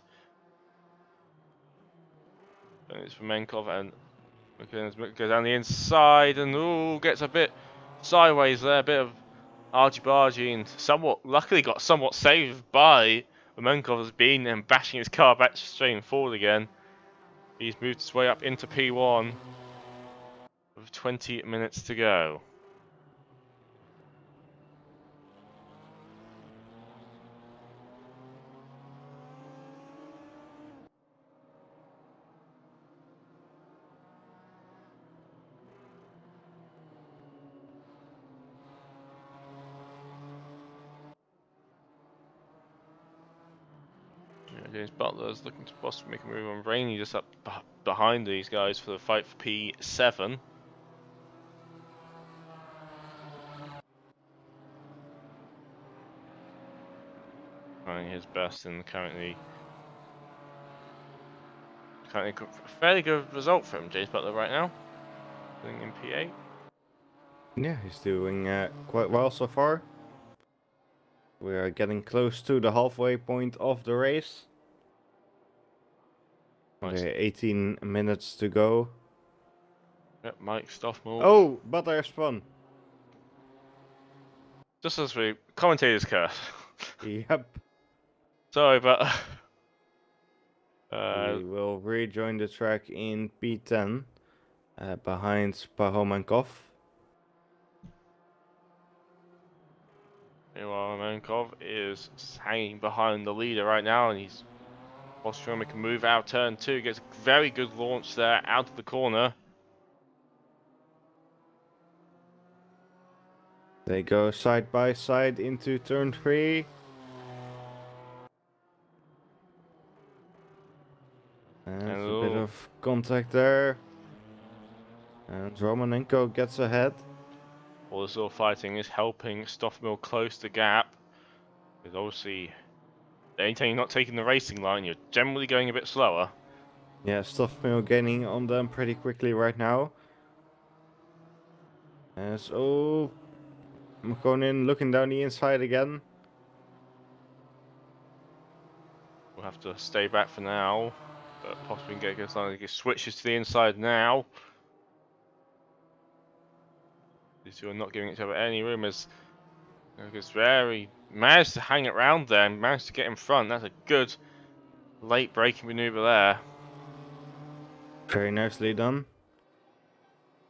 and it's Menkov and goes down the inside and gets a bit sideways there, a bit of argy-bargy, and luckily got somewhat saved by Menkov as being and bashing his car back straight and forward again. He's moved his way up into P1 with 20 minutes to go. James Butler's looking to possibly make a move on Rainey just up behind these guys for the fight for P7. Trying his best and currently a fairly good result from James Butler right now. Sitting in P8. Yeah, he's doing quite well so far. We are getting close to the halfway point of the race. Nice. Okay, 18 minutes to go. Yep, Mike Stoffmore. Oh, Butler spun. Just as we commentators curse. Yep. Sorry, but He will rejoin the track in P10 behind Pahomankov. meanwhile, Menkov is hanging behind the leader right now, and he's trying to make a move out turn 2. Gets a very good launch there out of the corner. They go side by side into turn 3. And a bit of contact there. And Romanenko gets ahead. All this little fighting is helping Stoffmill close the gap. Because obviously, anytime you're not taking the racing line, you're generally going a bit slower. Yeah, Stoffmill gaining on them pretty quickly right now. As Makonin looking down the inside again. We'll have to stay back for now. But possibly get as long as he switches to the inside now. These two are not giving each other any room as managed to hang it round there and managed to get in front. That's a good late braking maneuver there. Very nicely done.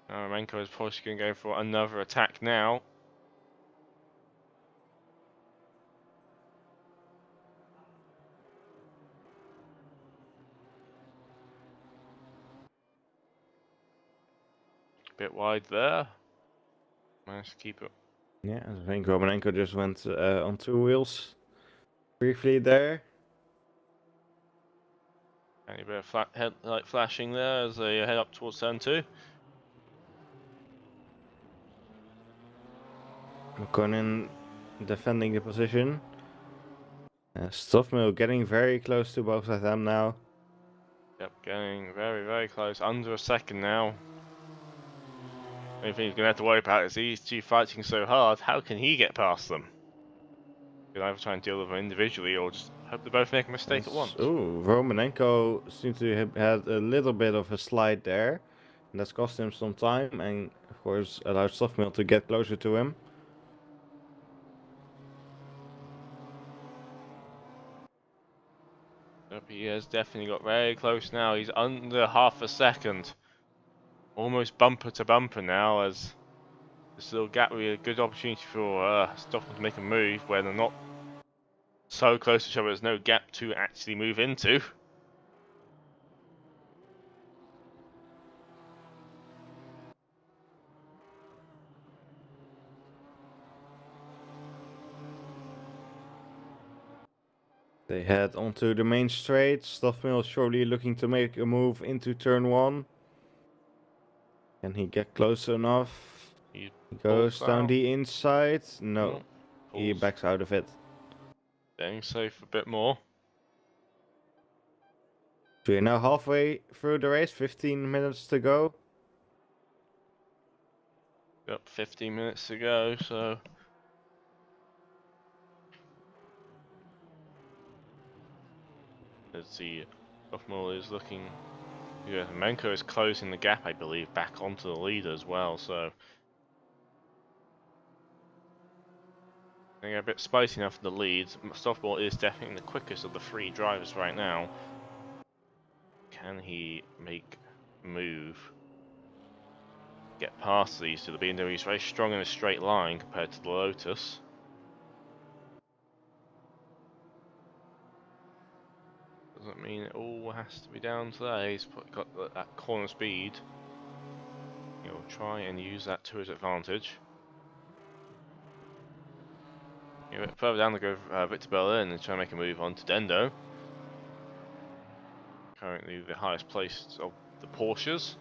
Romanenko is probably going to go for another attack now. Bit wide there. Managed to keep it. Yeah, I think Romanenko just went on 2 wheels briefly there. And a bit of headlight flashing there as they head up towards turn 2. Makonin defending the position. Stoffmill getting very close to both of them now. Yep, getting very, very close. Under a second now. Only thing he's going to have to worry about is these two fighting so hard. How can he get past them? He can either try and deal with them individually or just hope they both make a mistake at once. Ooh, Romanenko seems to have had a little bit of a slide there. And that's cost him some time and, of course, allowed Stoffmill to get closer to him. Yep, he has definitely got very close now. He's under half a second. Almost bumper to bumper now as this little gap will be a good opportunity for Stockton to make a move where they're not so close to each other. There's no gap to actually move into. They head onto the main straight. Stoffmill surely looking to make a move into turn 1. Can he get close enough? He He pulls goes down out. the inside. No, No, he pulls. backs out of it. Staying safe a bit more. So you're now halfway through the race, 15 minutes to go. Got 15 minutes to go, so as the sophomore is looking. Yeah, Menko is closing the gap, I believe, back onto the lead as well, so getting a bit spicy now for the lead. Softball is definitely the quickest of the three drivers right now. Can he make a move? Get past these two? The BMW is very strong in a straight line compared to the Lotus. Doesn't mean it all has to be down to that. He's got that corner speed. He'll try and use that to his advantage. A bit further down to go Victor Berlin and try and make a move on to Dendo. Currently the highest placed of the Porsches.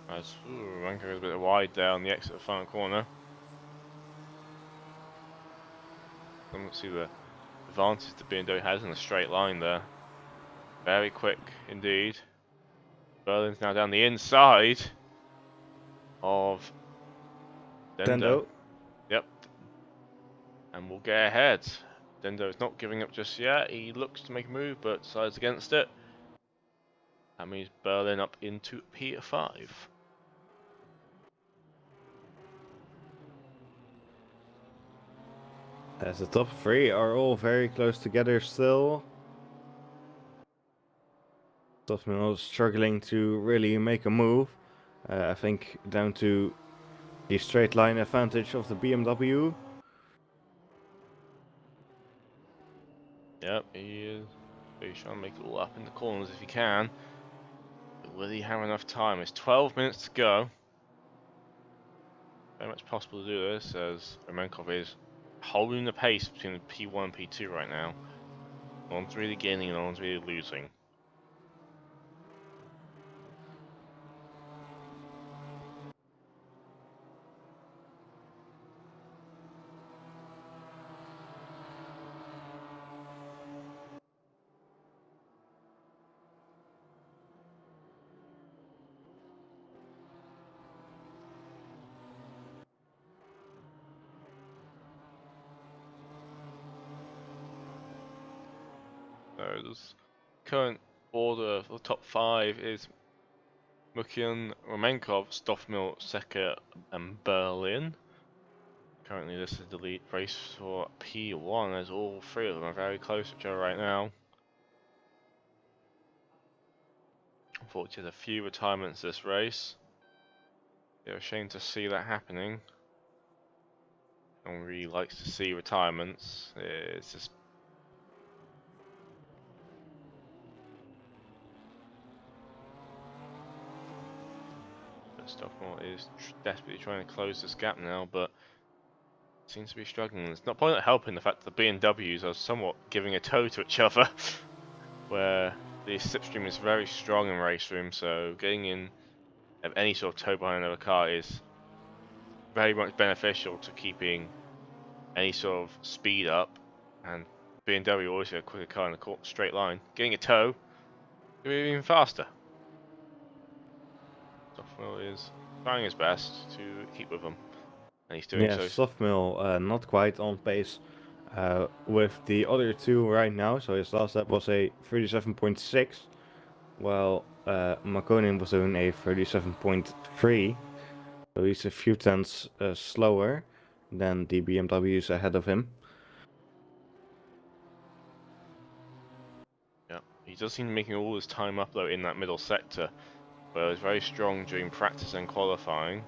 As Ranko is a bit wide there on the exit of the front corner. Let's see the advantage the BMW has in a straight line there. Very quick indeed. Berlin's now down the inside of Dendo. Dendo. Yep. And we'll get ahead. Dendo is not giving up just yet. He looks to make a move but decides against it. That means Berlin up into P5. As the top three are all very close together still. Softmill struggling to really make a move. I think down to the straight line advantage of the BMW. Yep, he is. He's trying to make it all up in the corners if he can. But will he have enough time? It's 12 minutes to go. Very much possible to do this as Romankov is holding the pace between P1 and P2 right now. No one's really gaining and no one's really losing. So this current order for the top 5 is Mukian, Romankov, Stoffmill, Secker and Berlin. Currently this is the lead race for P1 as all three of them are very close to each other right now. Unfortunately, there's a few retirements this race. It's a shame to see that happening. No one really likes to see retirements. It's just Stockmore is desperately trying to close this gap now, but seems to be struggling. It's not probably not helping the fact that the BMWs are somewhat giving a toe to each other, where the slipstream is very strong in race room, so getting in of any sort of toe behind another car is very much beneficial to keeping any sort of speed up, and BMW always get a quicker car in a straight line. Getting a toe, it'll be even faster. Softwell is trying his best to keep with them, and he's doing Yeah, so. Softmill not quite on pace with the other two right now. So his last lap was a 37.6, while Makonnen was doing a 37.3. So he's a few tenths slower than the BMWs ahead of him. Yeah, he does seem to be making all his time up though in that middle sector, where he was very strong during practice and qualifying.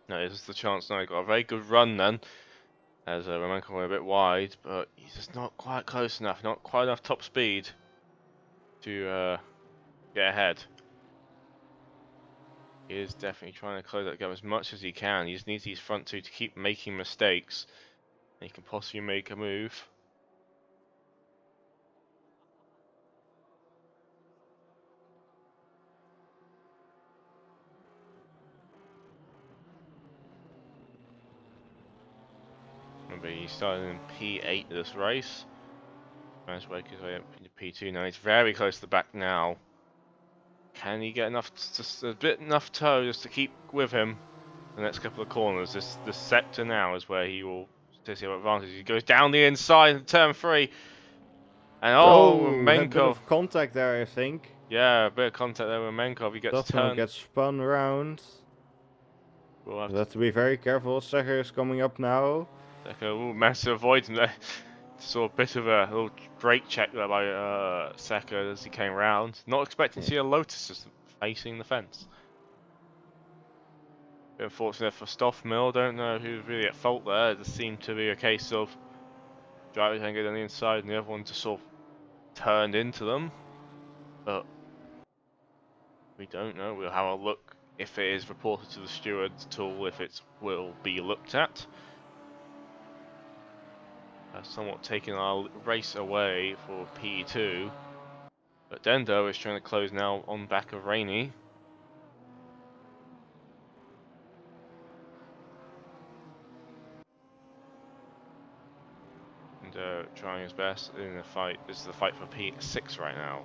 Now this is the chance now. He got a very good run then, as Romanko went a bit wide, but he's just not quite close enough, not quite enough top speed to get ahead. He is definitely trying to close that gap as much as he can. He just needs these front two to keep making mistakes. And he can possibly make a move. Remember, he started in P8 of this race. Managed to work his way up into P2. Now he's very close to the back now. Can he get enough, just a bit enough toe just to keep with him the next couple of corners? This sector now is where he will take the advantage. He goes down the inside in turn 3. And Had a bit Menkov. of contact there, I think. Yeah, a bit of contact there with Menkov. He gets Duffman turned. gets spun around. We'll have We'll have to be very careful. Secher is coming up now. to manage to avoid him there. Saw a bit of a little Drake check there by Seka as he came round. Not expecting to see a Lotus just facing the fence. Bit unfortunate for Stoffmill. Don't know who's really at fault there. It just seemed to be a case of drivers trying to get on the inside and the other one just sort of turned into them. But we don't know. We'll have a look if it is reported to the stewards tool, if it will be looked at. Somewhat taking our race away for P2. But Dendo is trying to close now on back of Rainey. And trying his best in the fight. This is the fight for P6 right now.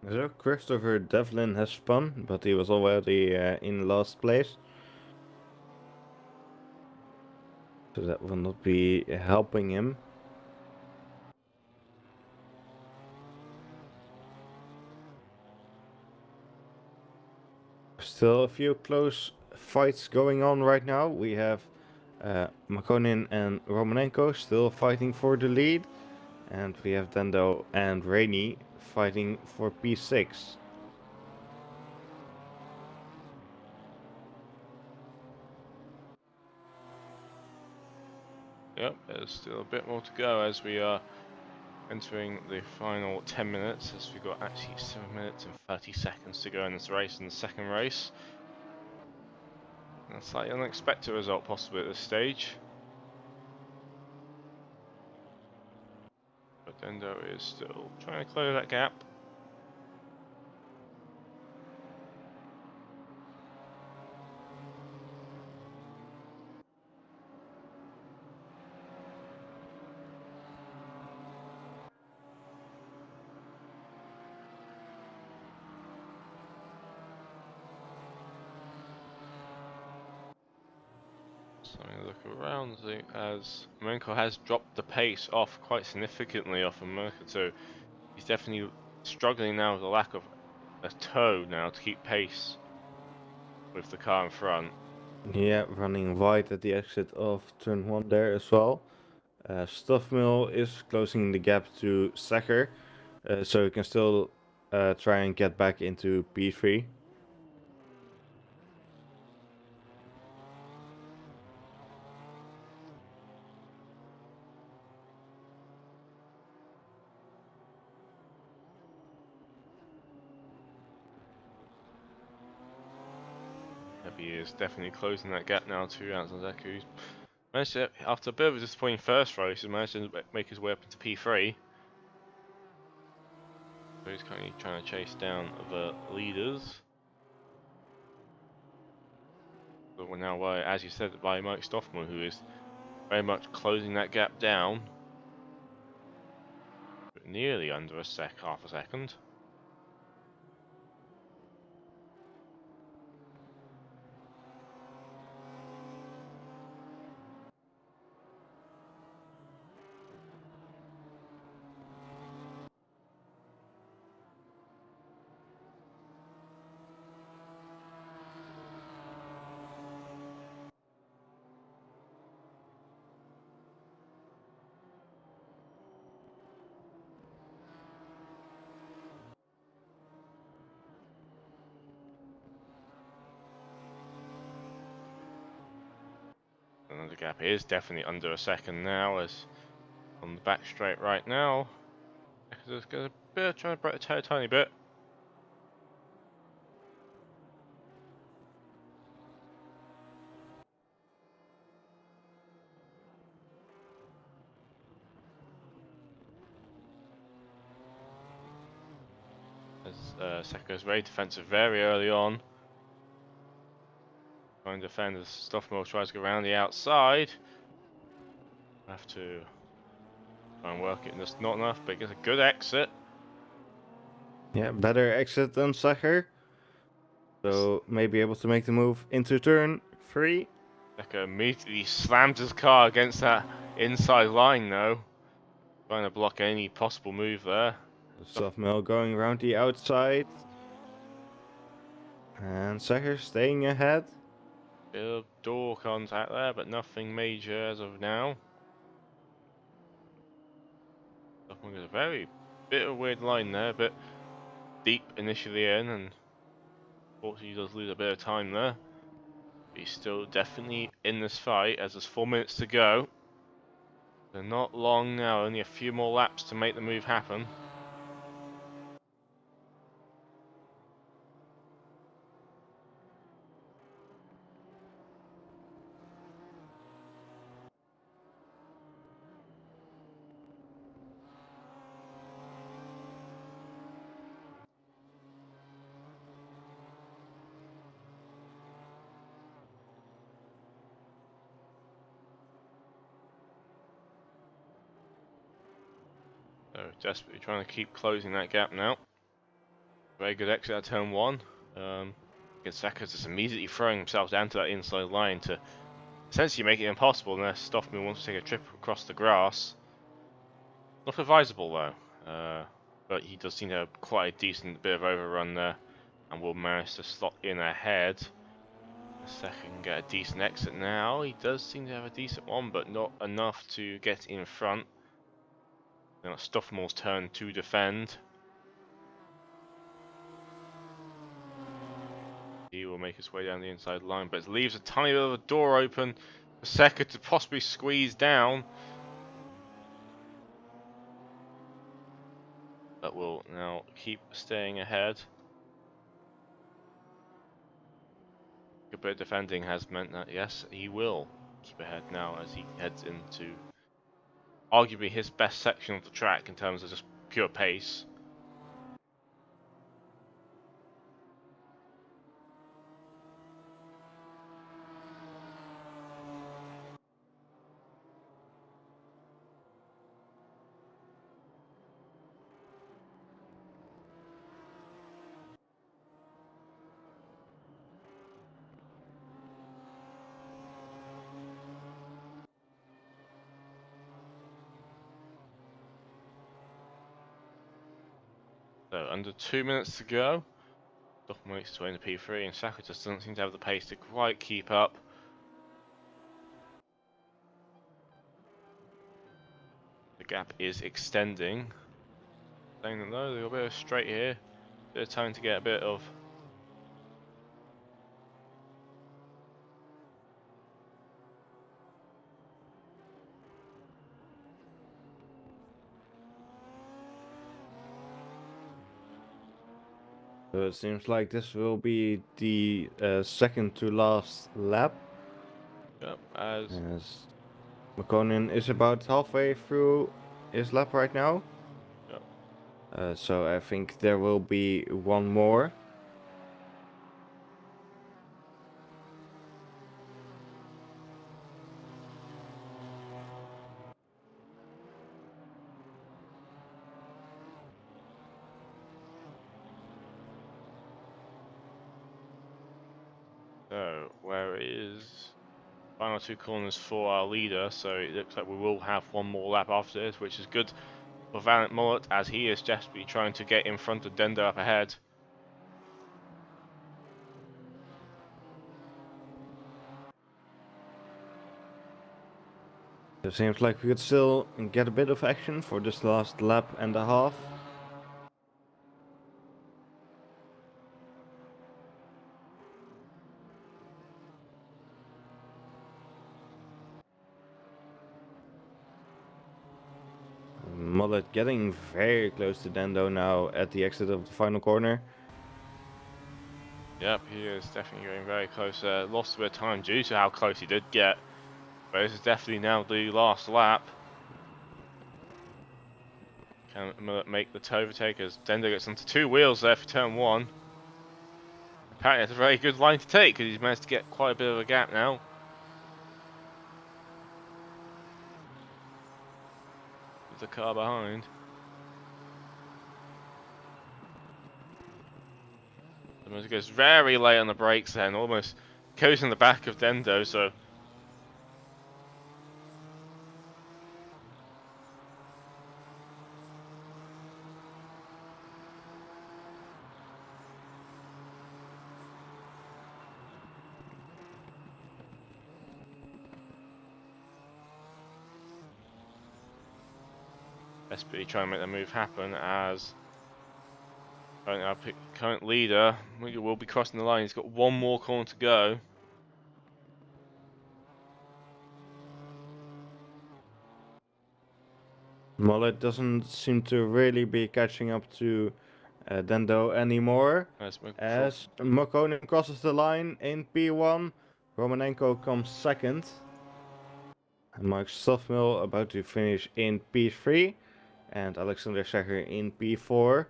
So Christopher Devlin has spun, but he was already in last place. So that will not be helping him. Still a few close fights going on right now. We have Makonin and Romanenko still fighting for the lead. And we have Dendo and Rainey fighting for P6. Yep, there's still a bit more to go as we are entering the final 10 minutes, as we've got actually 7 minutes and 30 seconds to go in this race, in the second race. And a slightly unexpected result possibly at this stage. But Dendo is still trying to close that gap. So I'm going to look around as Menko has dropped the pace off quite significantly off of Mercato. He's definitely struggling now with the lack of a toe now to keep pace with the car in front. Yeah, running wide at the exit of turn 1 there as well. Stuffmill is closing the gap to Secher, so he can still try and get back into P3. He is definitely closing that gap now to Anzazeku. He's managed to, after a bit of a disappointing first race, he's managed to make his way up into P3. So he's currently trying to chase down the leaders. But we're now, as you said, by Mike Stoffman, who is very much closing that gap down. But nearly under half a second. And the gap is definitely under a second now, as on the back straight right now. Just going to trying to break the toe a tiny bit. as Seka is very defensive very early on. Trying to defend as Stoffmore tries to go around the outside. Have to try and work it, and that's not enough, but it gets a good exit. Yeah, better exit than Sacher. So maybe able to make the move into turn 3. Seka immediately slams his car against that inside line though. Trying to block any possible move there. Softmill going around the outside. And Sacher staying ahead. Bit of door contact there, but nothing major as of now. Stoffmore got a very bit of a weird line there, but deep initially in, and unfortunately he does lose a bit of time there. He's still definitely in this fight as there's 4 minutes to go. So not long now, only a few more laps to make the move happen. So desperately trying to keep closing that gap now. Very good exit at turn 1. Gonzaga's just immediately throwing himself down to that inside line to essentially make it impossible unless Stoffman wants to take a trip across the grass. Not advisable though, but he does seem to have quite a decent bit of overrun there and will manage to slot in ahead. Second, get a decent exit now. He does seem to have a decent one, but not enough to get in front. Now it's Stoffmore's turn to defend. He will make his way down the inside line, but it leaves a tiny bit of a door open for Seka to possibly squeeze down. But will now keep staying ahead. Good bit of defending has meant that, yes, he will keep ahead now as he heads into arguably his best section of the track in terms of just pure pace. So under 2 minutes to go. Stoffman makes his way into P3 and Saka just doesn't seem to have the pace to quite keep up. The gap is extending. Saying that no, they've got a bit of straight here. Bit of time to get a bit of So it seems like this will be the second to last lap. as As McConan is about halfway through his lap right now. yep. So I think there will be one more. So where is final 2 corners for our leader? So it looks like we will have one more lap after this, which is good for Valiant Mullet as he is desperately trying to get in front of Dendo up ahead. It seems like we could still get a bit of action for this last lap and a half. Mullet getting very close to Dendo now at the exit of the final corner. Yep, he is definitely getting very close. Lost a bit of time due to how close he did get. But this is definitely now the last lap. and make the overtake as Dendo gets onto 2 wheels there for turn 1. Apparently that's a very good line to take because he's managed to get quite a bit of a gap now. With the car behind. The goes very late on the brakes then, almost goes in the back of Dendo, so SP trying to make the move happen as our current leader will be crossing the line. He's got one more corner to go. Mullet doesn't seem to really be catching up to Dendo anymore. As Makonnen crosses the line in P1, Romanenko comes second. And Mike Stoffmill about to finish in P3. And Alexander Secher in P4.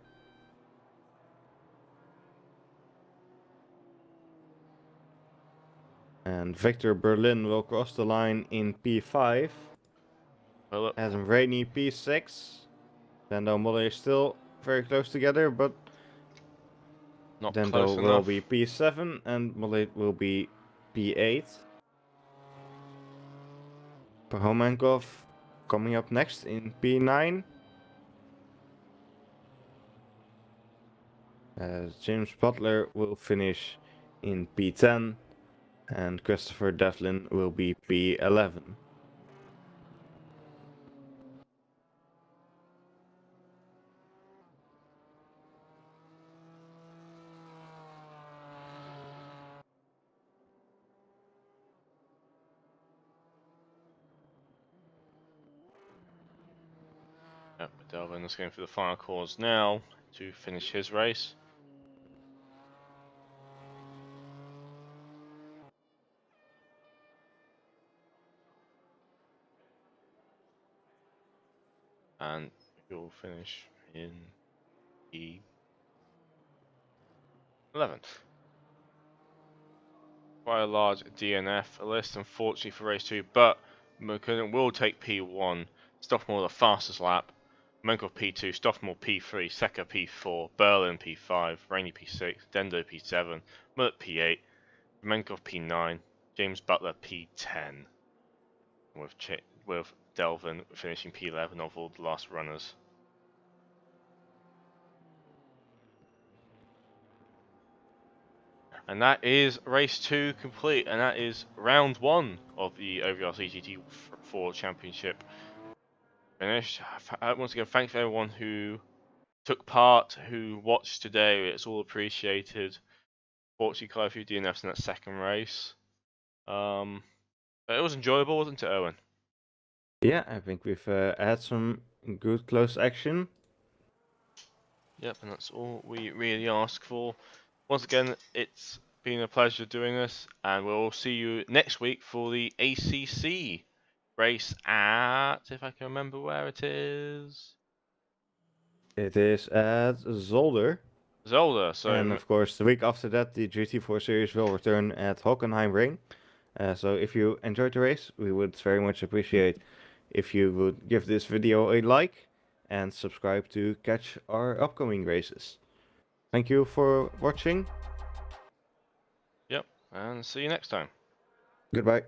And Victor Berlin will cross the line in P5. Adam Rainey P6. Dendo Molle is still very close together, but not Dendo will enough. be P7 and Molle will be P8. Pahomankov coming up next in P9. James Butler will finish in P10 and Christopher Devlin will be P11. Yep, Delvin is going for the final corners now to finish his race. And he'll finish in P11. Quite a large DNF list, unfortunately, for race 2, but McKinnon will take P1, Stoffmore the fastest lap, Menkov P2, Stoffmore P3, Secker P4, Berlin P5, Rainey P6, Dendo P7, Mullet P8, Menkov P9, James Butler P10, with Delvin finishing P11 of all the last runners. And that is race 2 complete, and that is round 1 of the OVRC GT4 Championship finished. Once again, thanks for everyone who took part, who watched today. It's all appreciated. Fortunately, quite a few DNFs in that second race. But it was enjoyable, wasn't it, Owen? Yeah, I think we've had some good close action. Yep, and that's all we really ask for. Once again, it's been a pleasure doing this, and we'll see you next week for the ACC race at, if I can remember where it is. It is at Zolder. Zolder. So, and of course, the week after that, the GT4 Series will return at Hockenheimring. So if you enjoyed the race, we would very much appreciate if you would give this video a like and subscribe to catch our upcoming races. Thank you for watching. yep, and see you next time. Goodbye.